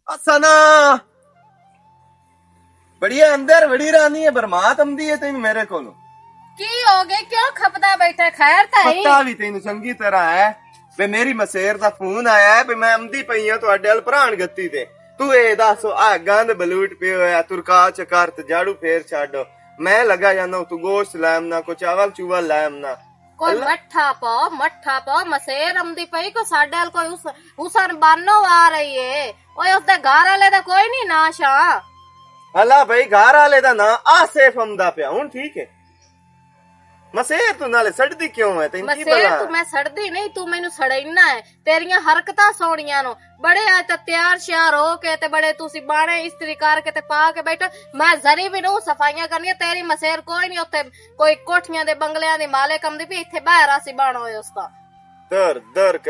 सना बढ़िया अंदर वड़ी रानी है बरमात आंदी है तेन मेरे को की हो गए क्यों खपदा बैठा खैर ताई पता भी तेन चंगी तरह है वे मेरी मसेर दा फोन आया है मैं आंदी पई हां तुहाडे अल भरान गत्ती ते तू ए दस आ गंद बलूट पियो है तुरका चकर ते झाड़ू फेर छाड़ो मैं लगा जाना तू गोश्त लाम ना को चावल चूवल लाम ना कोई मट्ठा पो मसेर आंदी पई को साडे अल कोई उसन बानो आ रही है ओए उसदे घर वाले दा कोई नहीं नाशा अला भाई घर वाले दा ना आसिफ हमदा पिया हुन ठीक है मसेर तू नाले सड़दी क्यों है तेन की मसेर पता तू मैं सड़दी नहीं तू मैनू सड़ैना है तेरियां हरकतां सोहणियां नो बड़े आज तक तैयार श्यार हो के ते बड़े तुसी बाणे इस्त्री करके ते पा के बैठो मैं जरी भी नू सफाइयां करनी तेरी मसेर कोई नहीं उत्ते कोई कोठियां दे बंगलियां दी मालिक आंदी भी इत्थे बाहर आसी बाण होए उसदा दर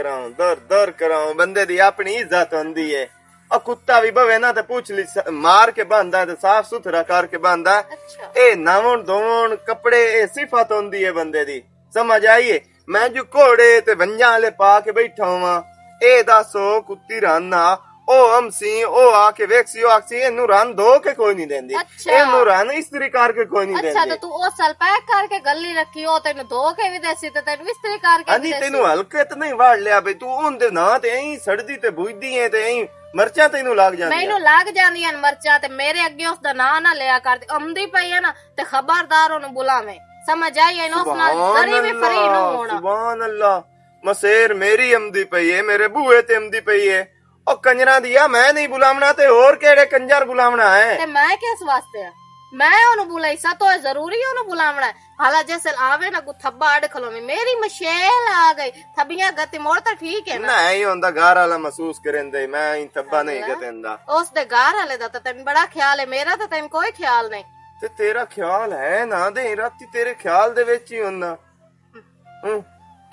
कराऊं बंदे दी अपनी इज्जत होंदी है और कुत्ता भी बवे ना ते पूछ ली मार के बांधा ते साफ सुथरा करके बांधा अच्छा ए नावण धोवण कपड़े ए सिफत होंदी है बंदे दी समझ आइए मैं जो घोड़े ते वंजा वाले पा के बैठा हुआ ए दसो कुत्ती राना ओ हमसी ओ आके वेक्सी ओ आक्सी एनु रन धो के कोई नहीं देंदी अच्छा। एनु रन इस्त्री करके कोई नहीं अच्छा देंदी तो तू ओ साल पैक करके गल्ली रखी हो तेन धो के भी देसी ते तेन इस्त्री करके अनी तेनू हल्के ते नहीं वाड़ लिया बे तू ओंदे ना ते ऐं सड़दी ते बुझदी है ते ऐं मरचा तेनू लग जांदी मैनू लग जांदियां मरचा ते मेरे अगे उसदा नां ना लिया कर आंदी पई है ना ते खबरदार ओनू बुलावे समझ आई है उस नाल जरी भी फ्री न होना सुभान अल्लाह मसेर मेरी आंदी पई है मेरे बूए ते आंदी पई है ओ कंजरा दिया मैं नहीं बुलावना ते और केड़े कंजर बुलावना है ते मैं किस वास्ते मैं ओनू बुलाई सा तो जरूरी ओनू बुलावना है हाला जैसे आवे ना को थब्बा अड़ खलोमी मेरी मशेल आ गई थबियां गति मोड़ तो ठीक है ना नहीं होंदा घर वाला महसूस करेंदे मैं इन थब्बा नहीं गतेंदा उस दे घर वाले दा तेन बड़ा ख्याल है मेरा तो तेन कोई ख्याल नहीं ते तेरा ख्याल है ना दे राती तेरे ख्याल दे विच ही होना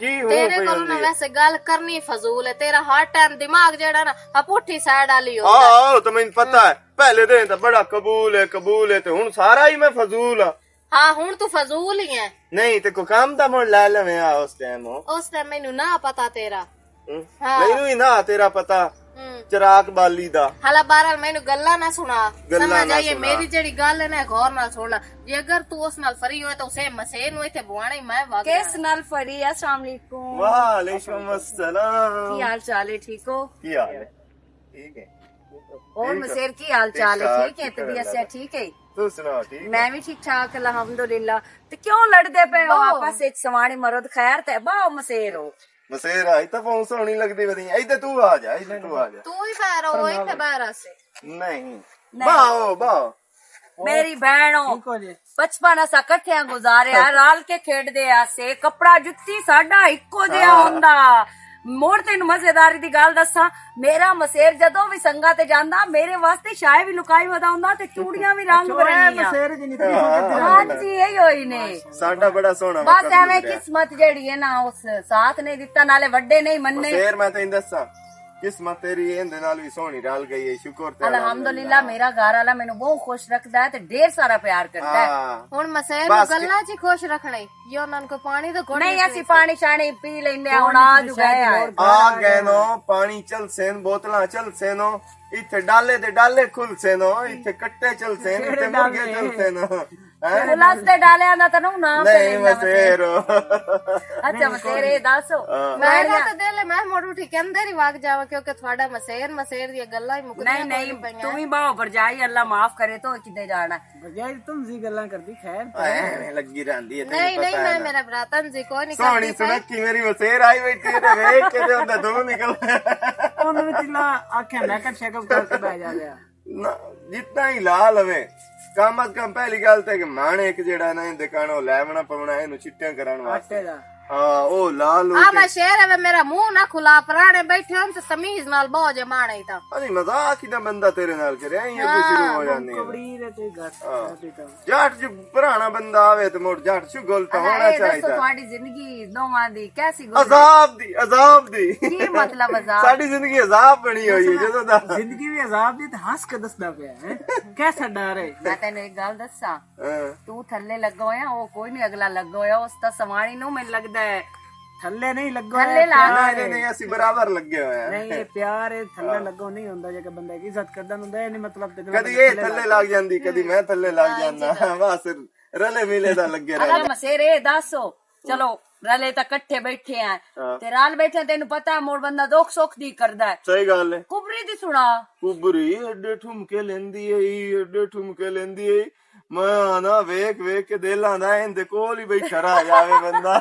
की हो तेरे पई को ना होंदी वैसे गल करनी फजूल है तेरा हर टाइम दिमाग जेड़ा ना पुठी साइड वाली हो तो मैंने पता है पहले दिन तो बड़ा कबूल है ते हुन सारा ही मैं फजूल हाँ हुन तू फजूल ही है नहीं ते को काम दा मोड़ ला लवे आ उस टाइम मैनू ना पता तेरा नहीं ही ना तेरा पता चिराग बाली दा हाला बारल मैनू गल्ला ना सुना गल्ला समझ ना आइए सुना। मेरी जेड़ी गल है ना गौर नाल सुन ला जे अगर तू उस नाल फरी होए तो उसे मसे नु इथे बुआना ही मैं वग किस नाल फड़ी अस्सलाम वालेकुम वालेकुम अस्सलाम की हाल चाल है ठीक हो की हाल है ठीक है और मसेर की हाल चाल है ठीक है तबीयत से ठीक है तू सुना ठीक मैं भी ठीक ठाक अल्हम्दुलिल्लाह ते क्यों लड़दे पे हो आपस विच सवाणी मरद खैर ते बाओ मसेर हो मसेर आई तो बहुत सोहनी लगदी बदी इधर तू आ जा तू ही बाहर हो इथे बाहर से नहीं बाओ मेरी बहन हो बचपन असा कट्ठियां गुजारिया रल के खेडदे आसे कपड़ा जुत्ती साडा इक्को जिहा हुंदा मोड़ तेन मजेदारी दी गल दसा मेरा मसेर जदों भी संगा ते जांदा मेरे वास्ते शाय भी लुकाई वदा हुंदा ते चूड़ियां भी रंग बरंगियां हां जी यही होई ने साडा बड़ा सोहना बस एवें किस्मत जेड़ी है ना उस साथ नहीं दिता नाले वड्डे नहीं मन्ने मसेर मैं तेन दसा किस्मत तेरी इंदे नाल भी सोहनी रल गई है शुक्र ते अल्हम्दुलिल्लाह मेरा घर वाला मैनू बहुत खुश रखदा है ते ढेर सारा प्यार करदा है हुन मसे नु गल्ला च खुश रखणे यो नन को पानी तो घोड़ नहीं असी पानी शानी पी लेने हुन आज गए आ गए नो पानी चल सेन बोतलां चल सेनो इथे डाले खुल सेनो इथे कट्टे चल सेन इथे मुर्गे चल सेनो गुलास्ते डाले ना तो ना नहीं मसेर अच्छा मसेर दस मेरा तो दिल है मैं मोड़ उठी के अंदर ही भाग जावा क्योंकि थोड़ा मसेर दी गल्ला ही मुकदी नहीं तू ही बाओ भरजाई अल्लाह माफ करे तो किदे जाना भरजाई तुम जी गल्ला करदी खैर लगी रहंदी है नहीं मैं मेरा भ्रातन जी कोई नहीं सोहनी सुनक्की मेरी मसेर आई बैठी है वेख के दे अंदर दो निकल ਉਹਨੂੰ ਵੀ ਤਿਲਾ ਆਖਿਆ ਮੈਂ ਕਿ ਚੈੱਕਅਪ ਕਰਕੇ ਬਹਿ ਜਾ ਰਿਹਾ जितना ही ला लवे कम अज कम पहली गल ते माण एक जेड़ा ना इंदे कानो लैवना पवना इनु चिट्टियां करन वास्ते ਆਟੇ ਦਾ हां ओ ला लो आ मैं शेर है मेरा मुंह ना खुला पुराने बैठे हम तो तमीज नाल बहुत जे माणे ता अरे मजाक ही दा बंदा तेरे नाल करे ये कुछ शुरू हो जानी है ਕਬੜੀ ਦੇ ਤੇ ਘਰ ਤੇ ਤਾਂ जट जो पुराना बंदा आवे तो मोड़ जट छु गोल तो होना ਦੱਸੋ चाहिए ਤੁਹਾਡੀ ਜ਼ਿੰਦਗੀ ਦੋਵਾਂ ਦੀ कैसी अजाब दी ਕੀ मतलब अजाब साडी जिंदगी अजाब बनी हुई है ਜਦੋਂ ਦਾ ਜ਼ਿੰਦਗੀ ਵੀ ਅਜ਼ਾਬ ਦੀ ਤੇ ਹੱਸ ਕੇ ਦੱਸਦਾ ਪਿਆ ਹੈ ਕੈਸਾ ਡਰ ਹੈ ਮੈਂ ਤੈਨੂੰ ਇੱਕ ਗੱਲ ਦੱਸਾਂ ਹਾਂ। ਤੂੰ ਥੱਲੇ ਲੱਗਾ ਹੋਇਆ ਉਹ ਕੋਈ ਨਹੀਂ ਅਗਲਾ ਲੱਗਾ ਹੋਇਆ ਉਸ ਤਾਂ ਸਵਾਣੀ ਨੂੰ ਮੈਨੂੰ ਲੱਗਦਾ ਹੈ ਥੱਲੇ ਨਹੀਂ ਲੱਗੋ ਥੱਲੇ ਲਾ ਨਹੀਂ ਅਸੀਂ ਬਰਾਬਰ ਲੱਗੇ ਹੋਏ ਆ ਨਹੀਂ ਇਹ ਪਿਆਰ ਇਹ ਥੱਲੇ ਲੱਗੋ ਨਹੀਂ ਹੁੰਦਾ ਜੇ ਕਿ ਬੰਦਾ ਦੀ ਇੱਜ਼ਤ ਕਰਦਾ ਹੁੰਦਾ ਇਹ ਨਹੀਂ ਮਤਲਬ ਤੇ ਕਦੀ ਇਹ ਥੱਲੇ ਲੱਗ ਜਾਂਦੀ ਕਦੀ ਮੈਂ ਥੱਲੇ ਲੱਗ ਜਾਂਦਾ ਬਸ ਰਲੇ ਮਿਲੇ ਦਾ ਲੱਗੇ ਰਹਿ ਅਗਰ ਮਸੇਰੇ ਦੱਸੋ ਚਲੋ ਰਲੇ ਤਾਂ ਇਕੱਠੇ ਬੈਠੇ ਆ ਤੇ ਰਾਲ ਬੈਠੇ ਤੈਨੂੰ ਪਤਾ ਮੋੜ ਬੰਦਾ ਦੁੱਖ ਸੁੱਖ ਦੀ ਕਰਦਾ ਹੈ ਸਹੀ ਗੱਲ ਹੈ ਕੁਬਰੀ ਦੀ ਸੁਣਾ ਕੁਬਰੀ ਏਡੇ ਠੁਮਕੇ ਲੈਂਦੀ ਏ ਏਡੇ ਠੁਮਕੇ ਲੈਂਦੀ ਏ ਮੈਂ ਨਾ ਵੇਖ ਵੇਖ ਕੇ ਦਿਲ ਆਂਦਾ ਇਹਦੇ ਕੋਲ ਹੀ ਬੈਠਾ ਰਹਿ ਜਾਵੇ ਬੰਦਾ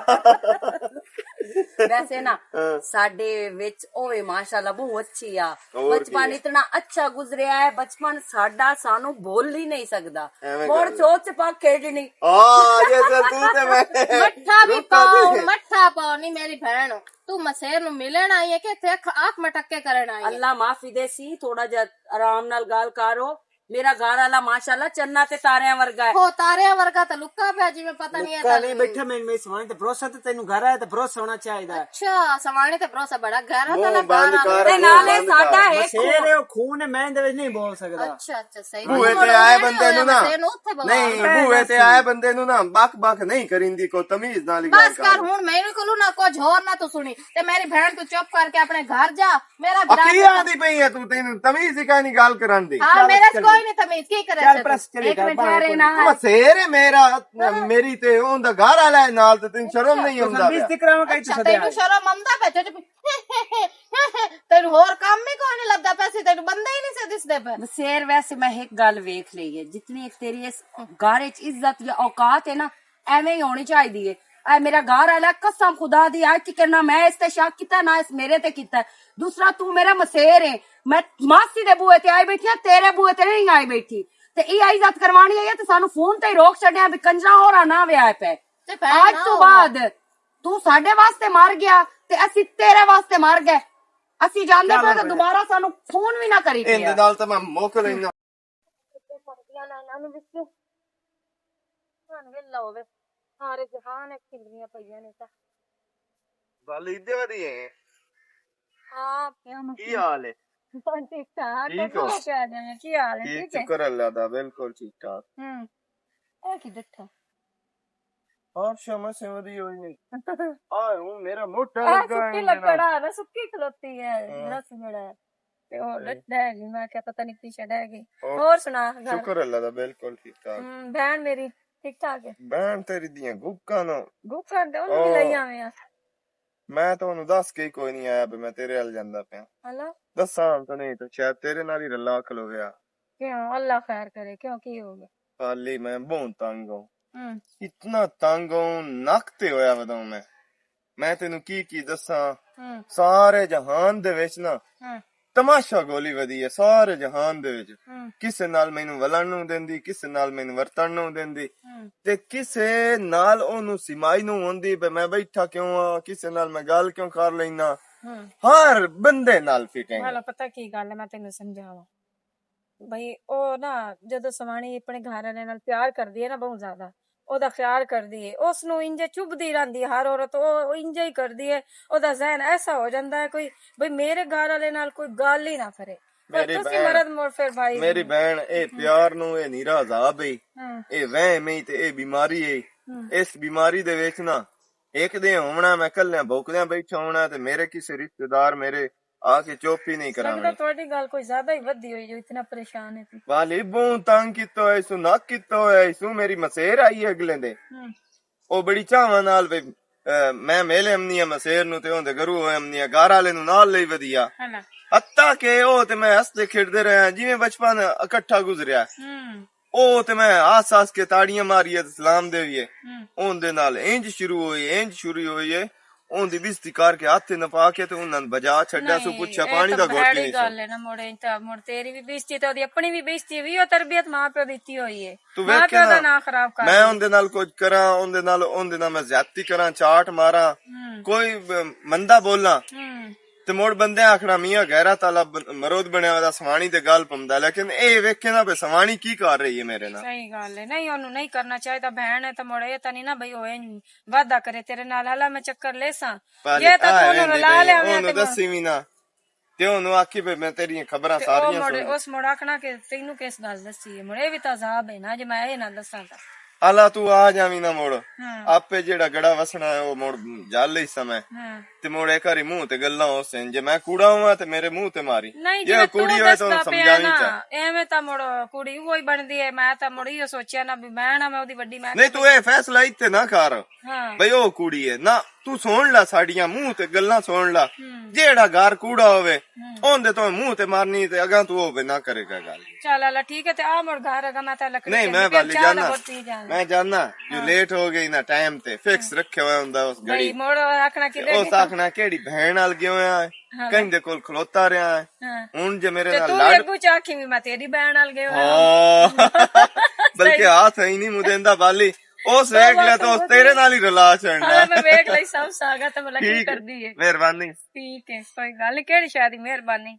ਵੈਸੇ ਨਾ ਸਾਡੇ ਵਿੱਚ ਓਏ ਮਾਸ਼ਾਅੱਲਾ ਬਹੁਤ ਅੱਛੀ ਆ ਬਚਪਨ ਇਤਨਾ ਅੱਛਾ ਗੁਜ਼ਰਿਆ ਹੈ ਬਚਪਨ ਸਾਡਾ ਸਾਨੂੰ ਭੁੱਲ ਹੀ ਨਹੀਂ ਸਕਦਾ ਮੋੜ ਸੋਚ ਪਾ ਖੇਡਣੀ ਜੇ ਤੂੰ ਤੇ ਮੈਂ ਮੱਠਾ ਪਾਓ ਨਹੀਂ ਮੇਰੀ ਭੈਣ ਤੂੰ ਮਸੇਰ ਨੂੰ ਮਿਲਣ ਆਈ ਹੈ ਕਿ ਇੱਥੇ ਅੱਖ ਮਟਕੇ ਕਰਨ ਆਈ ਹੈ ਅੱਲਾ ਮਾਫੀ ਦੇ ਸੀ ਥੋੜਾ ਜਿਹਾ ਆਰਾਮ ਨਾਲ ਗੱਲ ਕਰੋ ਮੇਰਾ ਘਰ ਵਾਲਾ ਮਾਸ਼ਾਅੱਲਾ ਚੰਨਾ ਤੇ ਤਾਰਿਆਂ ਵਰਗਾ ਹੈ ਹੋ ਤਾਰਿਆਂ ਵਰਗਾ ਤਾਂ ਲੁੱਕਾ ਪਿਆ ਜਿਵੇਂ ਪਤਾ ਨਹੀਂ ਕਾ ਨਹੀਂ ਬੈਠਾ ਮੈਂ ਸਮਾਨ ਤੇ ਭਰੋਸਾ ਤੇ ਤੈਨੂੰ ਘਰ ਆਇਆ ਤੇ ਭਰੋਸਾ ਹੋਣਾ ਚਾਹੀਦਾ ਅੱਛਾ ਸਵਾਣੇ ਤੇ ਭਰੋਸਾ ਬੜਾ ਗਹਿਰਾ ਤਾਂ ਬੰਦ ਕਰ ਤੇ ਨਾਲੇ ਸਾਡਾ ਹੈ ਸ਼ੇਰ ਇਹ ਖੂਨ ਹੈ ਮੈਂ ਦੇ ਵਿੱਚ ਨਹੀਂ ਬੋਲ ਸਕਦਾ ਅੱਛਾ ਅੱਛਾ ਸਹੀ ਬੂਏ ਤੇ ਆਏ ਬੰਦੇ ਨੂੰ ਨਾ ਨਹੀਂ ਬੂਏ ਤੇ ਆਏ ਬੰਦੇ ਨੂੰ ਨਾ ਬਕ ਬਕ ਨਹੀਂ ਕਰਿੰਦੀ ਕੋ ਤਮੀਜ਼ ਨਾਲ ਹੀ ਬਸ ਕਰ ਹੁਣ ਮੈਨੂੰ ਕੋਲੋਂ ਨਾ ਕੁਝ ਹੋਰ ਨਾ ਤੂੰ ਸੁਣੀ ਤੇ ਮੇਰੀ ਭੈਣ ਤੂੰ ਚੁੱਪ ਕਰਕੇ ਆਪਣੇ ਘਰ ਜਾ ਮੇਰਾ ਕੀ ਆਂਦੀ ਪਈ ਹੈ ਤੂੰ ਤੈਨੂੰ ਤਮੀਜ਼ ਹੀ ਕਾਹਨੀ ਗੱਲ ਕਰਨ ਦੀ ਹਾਂ ਮੇਰੇ ਚ ਕੋਈ ਨਹੀਂ ਤਮੀਜ਼ ਕੀ ਕਰੇ ਚੱਲ ਪ੍ਰਸ ਚਲੇ ਇੱਕ ਮਿੰਟ ਠਹਿਰੇ ਨਾ ਮਸੇਰ ਮੇਰਾ ਮੇਰੀ ਤੇ ਉਹਦਾ ਘਰ ਵਾਲਾ ਨਾਲ ਤੇ ਤੈਨੂੰ ਸ਼ਰਮ ਨਹੀਂ ਆਉਂਦਾ ਇਸ ਤਿਕਰਾਮ ਕਹੀ ਤੂੰ ਸਦਿਆ ਤੈਨੂੰ ਸ਼ਰਮ ਆਉਂਦਾ ਪਿਆ ਤੈਨੂੰ ਹੋਰ ਕੰਮ ਹੀ ਕੋਈ ਨਹੀਂ ਲੱਭਦਾ ਪਿਆ ਸੀ ਤੈਨੂੰ ਬੰਦੇ ਹੀ ਨਹੀਂ ਸੀ ਦਿਸਦੇ ਪਏ ਸ਼ੇਰ ਵੈਸੇ ਮੈਂ ਇੱਕ ਗੱਲ ਵੇਖ ਲਈ ਹੈ ਜਿਤਨੀ ਇੱਕ ਤੇਰੀ ਇਸ ਘਰ ਵਿੱਚ ਇੱਜ਼ਤ ਜਾਂ ਔਕਾਤ ਹੈ ਨਾ ਐਵੇਂ ਹੀ ਹੋਣੀ ਚਾਹੀਦੀ ਹੈ ਐ ਮੇਰਾ ਘਰ ਵਾਲਾ ਕਸਮ ਖੁਦਾ ਦੀ ਅੱਜ ਤੱਕ ਨਾ ਮੈਂ ਇਸ ਤੇ ਸ਼ੱਕ ਕੀਤਾ ਨਾ ਇਸ ਮੇਰੇ ਤੇ ਕੀਤਾ ਦੂਸਰਾ ਤੂੰ ਮੇਰਾ ਮਸੇਰ ਹੈ ਮੈਂ ਮਾਸੀ ਦੇ ਬੂਏ ਤੇ ਆਈ ਬੈਠੀ ਆ ਤੇਰੇ ਬੂਏ ਤੇ ਨਹੀਂ ਆਈ ਬੈਠੀ ਤੇ ਇਹ ਇੱਜ਼ਤ ਕਰਵਾਣੀ ਹੈ ਤੇ ਸਾਨੂੰ ਫੋਨ ਤੇ ਹੀ ਰੋਕ ਛੱਡਿਆ ਵੀ ਕੰਜਰਾ ਹੋਰਾ ਨਾ ਵਿਆਹ ਪੈ ਅੱਜ ਤੋਂ ਬਾਅਦ ਤੂੰ ਸਾਡੇ ਵਾਸਤੇ ਮਰ ਗਿਆ ਤੇ ਅਸੀਂ ਤੇਰੇ ਵਾਸਤੇ ਮਰ ਗਏ ਅਸੀਂ ਜਾਣਦੇ ਪਏ ਤਾਂ ਦੁਬਾਰਾ ਸਾਨੂੰ ਫੋਨ ਵੀ ਨਾ ਕਰੀ ਇਹਦੇ ਨਾਲ ਤਾਂ ਮੈਂ ਮੁੱਕ ਲੈਣਾ ਸਾਰੇ ਜਹਾਨ ਖਿਲਰੀਆਂ ਪਈਆਂ ਨੇ ਤਾਂ ਗੱਲ ਇੱਦੇ ਵਧੀਆ ਹੈ ਹਾਂ ਕੀ ਹਾਲ ਹੈ ਠੀਕ ਠਾਕ ਠੀਕ ਹੋ ਕੀ ਹਾਲ ਹੈ ਠੀਕ ਸ਼ੁਕਰ ਅੱਲਾਹ ਦਾ ਬਿਲਕੁਲ ਠੀਕ ਠਾਕ ਇਹ ਕੀ ਦਿੱਤਾ और शमा से वधी होई नहीं आ हूं मेरा मोटा ਆ लगा ਸੁੱਕੀ ਲੱਕੜਾ ਨਾ ਸੁੱਕੀ ਖਲੋਤੀ ਹੈ ਰਸ ਜਿਹੜਾ ਤੇ ਉਹ ਲੱਡਾ ਹੈਗੀ ਮੈਂ ਕਿਹਾ ਪਤਾ ਨਹੀਂ ਕੀ ਛੱਡ ਹੈਗੀ ਹੋਰ ਸੁਣਾ शुक्र अल्लाह दा बिल्कुल ठीक ठाक ਭੈਣ ਮੇਰੀ ਠੀਕ ਠਾਕ ਹੈ बहन तेरी दियां गुक्का ना ਗੁੱਕਾ ਤੇ ਉਹਨੂੰ ਵੀ ਲਈ ਆਵੇਂ ਆ मैं तो ਉਹਨੂੰ ਦੱਸ ਕੇ ਕੋਈ ਨਹੀਂ ਆਇਆ ਵੀ ਮੈਂ ਤੇਰੇ ਵੱਲ ਜਾਂਦਾ ਪਿਆ ਹਲੋ ਦੱਸਾਂ ਤਾਂ ਨਹੀਂ ਤਾਂ ਸ਼ਾਇਦ ਤੇਰੇ ਨਾਲ ਹੀ ਰੱਲਾ ਖਲੋਇਆ ਕਿਉਂ ਅੱਲਾ ਖੈਰ ਕਰੇ ਕਿਉਂ ਕੀ ਹੋ ਗਿਆ ਹਾਲੀ ਮੈਂ ਬਹੁਤ ਤੰਗ ਹਾਂ इतना तंग हूं नक ते होया बताऊं मैं तेनू की दसा सारे जहान दे विच ना तमाशा गोली वधी है सारे जहान दे विच किसे नाल मैनू वलन नू देंदी किसे नाल मैनू वरतन नू देंदी ते किसे नाल ओनू सिमाई नू होंदी बे मैं बैठा क्यों आ किसे नाल मैं गल क्यों कर लेना हर बंदे नाल फिटिंग ਹਾਲਾ ਪਤਾ ਕੀ ਗੱਲ ਹੈ ਮੈਂ ਤੈਨੂੰ ਸਮਝਾਵਾਂ ਬਈ ਉਹ ਨਾ ਜਦੋਂ ਸਵਾਣੀ ਆਪਣੇ ਘਰ ਵਾਲੇ ਨਾਲ ਪਿਆਰ ਕਰਦੀ ਹੈ ਨਾ ਬਹੁਤ ਜ਼ਿਆਦਾ ਉਹਦਾ ਖਿਆਲ ਕਰਦੀ ਹੈ ਉਸ ਨੂੰ ਇੰਜੇ ਚੁੱਭਦੀ ਰਹਿੰਦੀ ਹੈ ਹਰ ਔਰਤ ਉਹ ਇੰਜੇ ਹੀ ਕਰਦੀ ਹੈ ਉਹਦਾ ਜ਼ਹਿਨ ਐਸਾ ਹੋ ਜਾਂਦਾ ਹੈ ਕੋਈ ਬਈ ਮੇਰੇ ਘਰ ਵਾਲੇ ਨਾਲ ਕੋਈ ਗੱਲ ਹੀ ਨਾ ਕਰੇ ਤੁਸੀਂ ਮਰਦ ਮੋੜ ਫਿਰ ਭਾਈ ਮੇਰੀ ਭੈਣ ਇਹ ਪਿਆਰ ਨੂੰ ਇਹ ਨੀਰਾ ਅਜ਼ਾਬ ਹੈ ਇਹ ਵਹਿਮ ਹੈ ਤੇ ਇਹ ਬਿਮਾਰੀ ਹੈ ਇਸ ਬਿਮਾਰੀ ਦੇ ਵਿੱਚ ਨਾ ਇੱਕ ਦੇ ਹੋਣਾ ਮੈਂ ਕੱਲਿਆਂ ਭੁੱਖਦਿਆਂ ਬੈਠਾ ਹੋਣਾ ਤੇ ਮੇਰੇ ਕਿਸੇ ਰਿਸ਼ਤੇਦਾਰ ਮੇਰੇ आके चुप ही नहीं करा ਤੁਹਾਡੀ ਗੱਲ ਕੋਈ ਜ਼ਿਆਦਾ ਹੀ ਵੱਧੀ ਹੋਈ ਜੋ ਇਤਨਾ ਪਰੇਸ਼ਾਨ ਹੈ ਤੂੰ ਵਾਲੀ ਬਹੁਤ ਤੰਗ ਕੀਤਾ ਹੋਇਆ ਇਸੂ ਨੱਕ ਕੀਤਾ ਹੋਇਆ ਇਸੂ ਮੇਰੀ ਮਸੇਰ ਆਈ ਹੈ ਅਗਲੇ ਦੇ ਉਹ ਬੜੀ ਚਾਵਾਂ ਨਾਲ ਵੀ ਮੈਂ ਮੇਲੇ ਅਮਨੀਆ ਮਸੇਰ ਨੂੰ ਤੇ ਉਹਦੇ ਘਰੂ ਹੋਏ ਅਮਨੀਆ ਘਰ ਵਾਲੇ ਨੂੰ ਨਾਲ ਲਈ ਵਧੀਆ ਹੱਤਾ ਕਿ ਉਹ ਤੇ ਮੈਂ ਹੱਸਦੇ ਖੇਡਦੇ ਰਹੇ ਜਿਵੇਂ ਬਚਪਨ ਇਕੱਠਾ ਗੁਜ਼ਰਿਆ ਉਹ ਤੇ ਮੈਂ ਆਸ ਕੇ ਤਾੜੀਆਂ ਮਾਰੀਏ ਸਲਾਮ ਦੇਈਏ ਉਹਦੇ ਨਾਲ ਇੰਜ ਸ਼ੁਰੂ ਹੋਈ ਹੈ ਉਹਦੀ ਬਿਸਤੀ ਕਰਕੇ ਹੱਥ ਨਪਾ ਕੇ ਤੇ ਉਹਨਾਂ ਨੂੰ ਬਜਾ ਛੱਡਿਆ ਸੋ ਪੁੱਛਿਆ ਪਾਣੀ ਦਾ ਘੋਟ ਨਹੀਂ ਗੱਲ ਹੈ ਨਾ ਮੋੜੇ ਤਾਂ ਮੁੜ ਤੇਰੀ ਵੀ ਬੇਇੱਜ਼ਤੀ ਤੇ ਉਹਦੀ ਆਪਣੀ ਵੀ ਬੇਇੱਜ਼ਤੀ ਵੀ ਉਹ ਤਰਬੀਅਤ ਮਾਂ ਪਿਓ ਦਿੱਤੀ ਹੋਈ ਹੈ ਤੂੰ ਵੇਖ ਕੇ ਨਾ ਖਰਾਬ ਕਰ ਮੈਂ ਉਹਦੇ ਨਾਲ ਕੁਝ ਕਰਾਂ ਉਹਦੇ ਨਾਲ ਮੈਂ ਜ਼ਿਆਦਤੀ ਕਰਾਂ ਚਾਟ ਮਾਰਾਂ ਕੋਈ ਮੰਦਾ ਬੋਲਾਂ ਤੇ ਮੋੜ ਬੰਦੇ ਆਖਣਾ ਮੀਆਂ ਗਹਿਰਾ ਤਾਲਾ ਮਰੋਦ ਬਣਿਆ ਉਹਦਾ ਸਵਾਣੀ ਤੇ ਗੱਲ ਪੰਦਾ ਲੇਕਿਨ ਇਹ ਵੇਖੇ ਨਾ ਵੀ ਸਵਾਣੀ ਕੀ ਕਰ ਰਹੀ ਹੈ ਮੇਰੇ ਨਾਲ ਸਹੀ ਗੱਲ ਹੈ ਨਹੀਂ ਉਹਨੂੰ ਨਹੀਂ ਕਰਨਾ ਚਾਹੀਦਾ ਭੈਣ ਹੈ ਤਾਂ ਮੋੜੇ ਤਾਂ ਨਹੀਂ ਨਾ ਬਈ ਹੋਏ ਵਾਦਾ ਕਰੇ ਤੇਰੇ ਨਾਲ ਹਲਾ ਮੈਂ ਚੱਕਰ ਲੈਸਾਂ ਇਹ ਤਾਂ ਤੁਹਾਨੂੰ ਰਲਾ ਲਿਆ ਉਹਨੂੰ ਦੱਸੀ ਵੀ ਨਾ ਤੇ ਉਹਨੂੰ ਆਖੀ ਵੀ ਮੈਂ ਤੇਰੀਆਂ ਖਬਰਾਂ ਸਾਰੀਆਂ ਸੁਣ ਉਸ ਮੋੜ ਆਖਣਾ ਕਿ ਤੈਨੂੰ ਕਿਸ ਗੱਲ ਦੱਸੀ ਹੈ ਮੋੜੇ ਵੀ ਤਾਂ ਅਜ਼ਾਬ ਹੈ ਨਾ ਜੇ ਮੈਂ ਇਹ ਨਾ ਦੱਸਾਂ ਤਾਂ ਆਲਾ ਤੂੰ ਆ ਜਾਵੀਂ ਨਾ ਮੁੜ ਹਾਂ ਆਪੇ ਜਿਹੜਾ ਗੜਾ ਵਸਣਾ ਹੈ ਉਹ ਮੁੜ ਜਲ ਹੀ ਸਮੇਂ ਹਾਂ ਤੇ ਮੁੜ ਇੱਕ ਵਾਰੀ ਮੂੰਹ ਤੇ ਗੱਲਾਂ ਹੋਸਨ ਜੇ ਮੈਂ ਕੂੜਾ ਹਾਂ ਤੇ ਮੇਰੇ ਮੂੰਹ ਤੇ ਮਾਰੀ ਨਹੀਂ ਜੇ ਜਿਵੇਂ ਤੂੰ ਕੁੜੀ ਹੋਏ ਤਾਂ ਦੱਸਦਾ ਪਿਆ ਸਮਝਾਵੀਂ ਨਾ ਚਾ ਐਵੇਂ ਤਾਂ ਮੁੜ ਕੁੜੀ ਉਹੀ ਬਣਦੀ ਹੈ। ਮੈਂ ਤਾਂ ਮੁੜ ਹੀ ਸੋਚਿਆ ਨਾ ਵੀ ਮੈਂ ਉਹਦੀ ਵੱਡੀ ਮੈਂ ਨਹੀਂ ਤੂੰ ਇਹ ਫੈਸਲਾ ਇੱਥੇ ਨਾ ਕਰ ਹਾਂ ਬਈ ਉਹ ਕੁੜੀ ਹੈ ਨਾ ਤੂੰ ਸੁਣ ਲੈ ਸਾਡੀਆਂ ਮੂੰਹ ਤੇ ਗੱਲਾਂ ਸੁਣ ਲੈ ਹੂੰ ਜਿਹੜਾ ਘਰ ਕੂੜਾ ਹੋਵੇ ਉਹਦੇ ਤੋਂ ਮੂੰਹ ਤੇ ਮਾਰਨੀ ਤੇ ਅਗਾਂ ਤੂੰ ਹੋਵੇ ਨਾ ਕਰੇਗਾ ਗੱਲ ਚੱਲ ਅੱਲਾ ਠੀਕ ਹੈ ਤੇ ਆ ਮੁੜ ਘਰ ਹੈਗਾ ਮੈਂ ਤਾਂ ਲੱਕੜੀ ਨਹੀਂ ਚੱਲੀ ਮੈਂ ਪਈ, ਵਾਲੀ ਚਾਹ ਜਾਨਾ ਨਾ ਬੋਤੀ ਜਾਣਾ ਮੈਂ ਜਾਨਾ ਜੋ ਲੇਟ ਹੋ ਗਈ ਨਾ ਟਾਈਮ ਤੇ ਫਿਕਸ ਰੱਖਿਆ ਹੋਇਆ ਹੁੰਦਾ ਉਸ ਬਈ ਘੜੀ ਮੁੜ ਆਖਣਾ ਕਿ ਉਹ ਸਾਖਣਾ ਕਿਹੜੀ ਭੈਣ ਨਾਲ ਗਿਆ ਹੋਇਆ ਹੈ ਕਹਿੰਦੇ ਕੋਲ ਖਲੋਤਾ ਰਿਹਾ ਹੈ ਹਾਂ ਹੁਣ ਜੇ ਮੇਰੇ ਤੇ ਨਾਲ ਤੂੰ ਲੜ ਅੱਗੂ ਚਾਖੀ ਵੀ ਮੈਂ ਤੇਰੀ ਭੈਣ ਨਾਲ ਗਿਆ ਹਾਂ ਬਲਕਿ ਹੱਥ ਹੀ ਨਹੀਂ ਮੁਦੇਂਦਾ ਬਾਲੀ ਉਸ ਵੇਖ ਲਿਆ ਤਾਂ ਉਸ ਤੇਰੇ ਨਾਲ ਹੀ ਰਲਾ ਛੜਨਾ ਹਾਂ ਮੈਂ ਵੇਖ ਲਈ ਸਭ ਸਾਗਾ ਤੇ ਮਤਲਬ ਕੀ ਠੀਕ ਕਰਦੀ ਹੈ। ਮਿਹਰਬਾਨੀ ਠੀਕ ਹੈ ਕੋਈ ਗੱਲ ਨੀ ਕਿਹੜੀ ਸ਼ਾਦੀ ਮਿਹਰਬਾਨੀ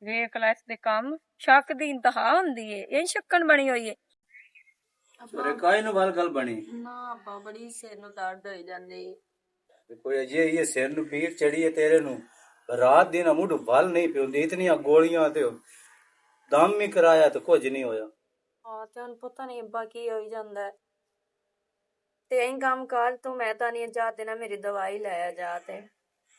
ਵੇਖ ਲੈ ਇਸ ਦੇ ਕੰਮ ਸ਼ੱਕ ਦੀ ਇੰਤਹਾ ਹੁੰਦੀ ਹੈ ਇਹ ਸ਼ੱਕਣ ਬਣੀ ਹੋਈ ਹੈ। ਅਰੇ ਕਾਇ ਨੂੰ ਵੱਲ ਗੱਲ ਬਣੀ ਨਾ ਅੱਬਾ ਬੜੀ ਸਿਰ ਨੂੰ ਦਰਦ ਹੋਈ ਜਾਂਦੀ ਤੇ ਕੋਈ ਅਜੇ ਇਹ ਸਿਰ ਨੂੰ ਪੀੜ ਚੜੀ ਹੈ ਤੇਰੇ ਨੂੰ ਰਾਤ ਦਿਨ ਮੁੱਢ ਵੱਲ ਨਹੀਂ ਪਿਉਂਦੀ ਇਤਨੀਆਂ ਗੋਲੀਆਂ ਤੇ ਦਮ ਹੀ ਕਰਾਇਆ ਤੇ ਕੁਝ ਨਹੀਂ ਹੋਇਆ। ਹਾਂ ਤੇ ਹੁਣ ਪਤਾ ਨਹੀਂ ਅੱਬਾ ਕੀ ਹੋਈ ਜਾਂਦਾ ਹੈ ਤੇ ਐਂ ਕੰਮ ਕਰ ਤੂੰ ਮੈਂ ਤਾਂ ਨਹੀਂ ਜਾ ਦੇਣਾ ਮੇਰੀ ਦਵਾਈ ਲੈ ਜਾ ਤੇ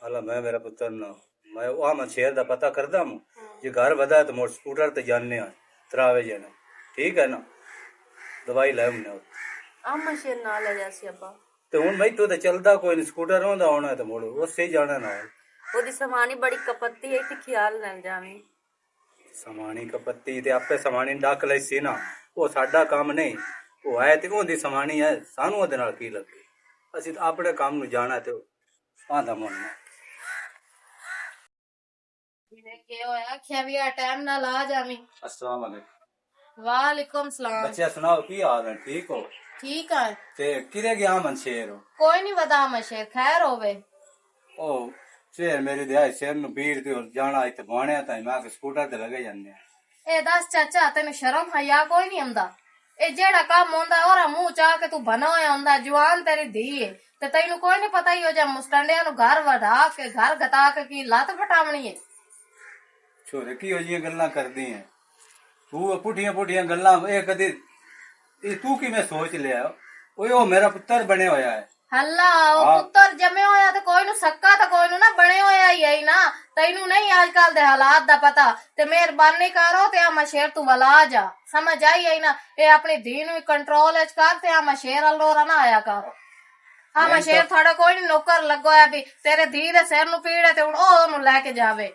ਹਾਲਾ ਮੈਂ ਮੇਰਾ ਪੁੱਤਰ ਨਾ ਮੈਂ ਉਹ ਮਨ ਸ਼ੇਰ ਦਾ ਪਤਾ ਕਰਦਾ ਹੂੰ ਜੇ ਘਰ ਵਧਾ ਤੇ ਮੋਟਰ ਸਕੂਟਰ ਤੇ ਜਾਣੇ ਆ ਤਰਾਵੇ ਜਾਣਾ ਠੀਕ ਹੈ ਨਾ ਦਵਾਈ ਲੈ ਆਉਣੇ ਆ ਮਸ਼ੀਨ ਨਾਲ ਲੈ ਜਾ ਸੀ ਅੱਬਾ ਤੇ ਹੁਣ ਮੈਂ ਤੂੰ ਤੇ ਚੱਲਦਾ ਕੋਈ ਨਹੀਂ ਸਕੂਟਰ ਆਉਂਦਾ ਆਉਣਾ ਤੇ ਮੋੜ ਉਸੇ ਹੀ ਜਾਣਾ ਨਾਲ ਉਹਦੀ ਸਮਾਨੀ ਬੜੀ ਕਪੱਤੀ ਹੈ ਤੇ ਖਿਆਲ ਨਾਲ ਜਾਵੀਂ ਸਮਾਣੀ ਕਪੱਤੀ ਤੇ ਆਪੇ ਸਮਾਣੀ ਡੱਕ ਲਈ ਸੀ ਨਾ ਉਹ ਸਾਡਾ ਕੰਮ ਨਹੀਂ ਉਹ ਹੈ ਤੇ ਉਹਦੀ ਸਮਾਣੀ ਹੈ ਸਾਨੂੰ ਉਹਦੇ ਨਾਲ ਕੀ ਲੱਗੇ ਅਸੀਂ ਤਾਂ ਆਪਣੇ ਕੰਮ ਨੂੰ ਜਾਣਾ ਤੇ ਆਂਦਾ ਮੰਨਣਾ ਜਿਵੇਂ ਕਿ ਹੋਇਆ ਆਖਿਆ ਵੀ ਆ ਟਾਈਮ ਨਾਲ ਆ ਜਾਵੀਂ अस्सलाम वालेकुम ਵਾਲੇਕੁਮ ਸਲਾਮ बच्चे सुनाओ की हाल है ठीक हो ਠੀਕ ਆ ते किरे गया मन शेर ਕੋਈ ਨਹੀਂ ਵਦਾ ਮਸ਼ੇਰ ਖੈਰ ਹੋਵੇ ओ शेर मेरी दिहाई शेर नु पीड़ ते जाना इत्थे बाणिया ताई मैं स्कूटर ते लगे जाने ਇਹ ਦੱਸ ਚਾਚਾ ਤੈਨੂੰ ਸ਼ਰਮ ਹਯਾ ਕੋਈ ਨਹੀਂ ਆਉਂਦਾ ਇਹ ਜਿਹੜਾ ਕੰਮ ਹੁੰਦਾ ਉਹਰਾ ਮੂੰਹ ਚਾਹ ਕੇ ਤੂੰ ਬਣਾ ਹੋਇਆ ਹੁੰਦਾ ਜਵਾਨ ਤੇਰੀ ਧੀ ਏ ਤੇ ਤੈਨੂੰ ਕੋਈ ਨਹੀਂ ਪਤਾ ਹੀ ਹੋ ਜਾ ਮੁਸਟੰਡਿਆਂ ਨੂੰ ਘਰ ਵਧਾ ਕੇ ਘਰ ਗਤਾ ਕੇ ਕੀ ਲੱਤ ਪਟਾਵਣੀ ਏ छोरे की हो जी गल्ला करदी है तू पुठियां पुठियां गल्ला ए कदी ए तू की मैं सोच लिया ओए ओ मेरा पुत्र बने होया है ਹੱਲਾ ਉਹ ਪੁੱਤਰ ਜੰਮੇ ਹੋਇਆ ਤੇ ਕੋਈ ਨੂੰ ਸੱਕਾ ਤੇ ਕੋਈ ਨੂੰ ਨਾ ਬਣੇ ਹੋਇਆ ਹੀ ਹੈ ਨਾ ਤੈਨੂੰ ਨਹੀਂ ਅੱਜ ਕੱਲ ਦੇ ਹਾਲਾਤ ਦਾ ਪਤਾ ਤੇ ਮਿਹਰਬਾਨੀ ਕਰੋ ਤੇ ਆ ਮਸ਼ੇਰ ਤੂੰ ਵਲਾ ਜਾ ਸਮਝ ਆਈ ਹੈ ਨਾ ਇਹ ਆਪਣੀ ਧੀ ਨੂੰ ਕੰਟਰੋਲ ਵਿੱਚ ਕਰ ਤੇ ਆ ਮਸ਼ੇਰ ਅਲੋਰਾ ਨਾ ਆਇਆ ਕਰ ਆ ਮਸ਼ੇਰ ਤੁਹਾਡਾ ਕੋਈ ਨਹੀਂ ਨੌਕਰ ਲੱਗੋਇਆ ਵੀ ਤੇਰੇ ਧੀ ਦੇ ਸਿਰ ਨੂੰ ਪੀੜ ਹੈ ਤੇ ਹੁਣ ਉਹ ਉਹਨੂੰ ਲੈ ਕੇ ਜਾਵੇ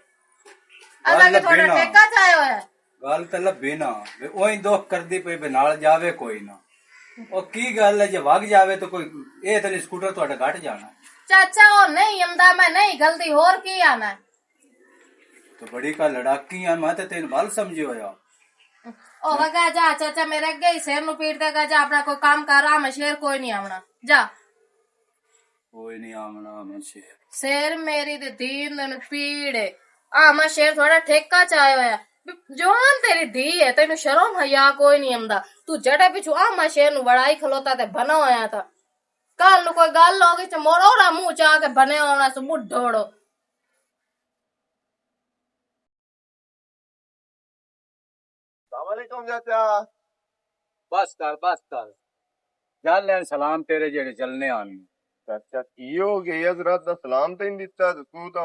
ਅਸਾਂ ਕਿ ਤੁਹਾਡਾ ਠੇਕਾ ਚਾਹਿਆ ਹੋਇਆ ਗੱਲ ਤਾਂ ਲੱਭੀ ਨਾ ਉਹੀ ਦੁੱਖ ਕਰਦੀ ਪਈ ਵੀ ਨਾਲ ਜਾਵੇ ਕੋਈ ਨਾ ਉਹ ਕੀ ਗੱਲ ਹੈ ਜੇ ਵਗ ਜਾਵੇ ਤਾਂ ਕੋਈ ਇਹ ਤਾਂ ਸਕੂਟਰ ਤੁਹਾਡਾ ਘਟ ਜਾਣਾ ਚਾਚਾ ਉਹ ਨਹੀਂ ਆਉਂਦਾ ਮੈਂ ਨਹੀਂ ਗਲਤੀ ਹੋਰ ਕੀ ਆਣਾ तो बड़ी का लड़ाकी है मैं तो तेन बल समझे होया ਉਹ ਵਗਾ ਜਾ ਚਾਚਾ ਮੇਰੇ ਅੱਗੇ ਹੀ ਸਿਰ ਨੂੰ ਪੀੜ ਦੇਗਾ ਜਾ ਆਪਣਾ ਕੋਈ ਕੰਮ ਕਰ ਆ ਮਸ਼ੇਰ ਕੋਈ ਨਹੀਂ ਆਉਣਾ ਜਾ कोई नहीं आमना मुझे ਸਿਰ ਮੇਰੀ ਦੇ ਦੀਨ ਨੂੰ ਪੀੜੇ ਆ ਮਸ਼ੇਰ ਥੋੜਾ ਠੇਕਾ ਚਾਇਆ ਹੋਇਆ ਜਵਾਨ ਤੇਰੀ ਧੀ ਹੈ ਤੈਨੂੰ ਸ਼ਰਮ ਹਯਾ ਕੋਈ ਨਹੀਂ ਆਉਂਦਾ ਤੂੰ ਜੜੇ ਪਿਛੂ ਆ ਮਸ਼ੇਰ ਨੂੰ ਬੜਾਈ ਖਲੋਤਾ ਤੇ ਬਣਾ ਹੋਇਆ ਤਾਂ ਕੱਲ ਨੂੰ ਕੋਈ ਗੱਲ ਹੋ ਗਈ ਤੇ ਮੋੜਾ ਮੂੰਹ ਚਾ ਕੇ ਬਨੇ ਆਉਣਾ ਸੋ ਮੁੱਢੋੜੋ ਵਾਲੇਕੁਮ ਚਾਚਾ बस कर जान लेन सलाम तेरे जेड़े चलने आन ਚਾਚਾ ਕੀ ਹੋ ਗਿਆ ਹਜ਼ਰਤ ਦਾ ਸਲਾਮ ਤੈਨੂੰ ਦਿੱਤਾ ਤੇ ਤੂੰ ਤਾਂ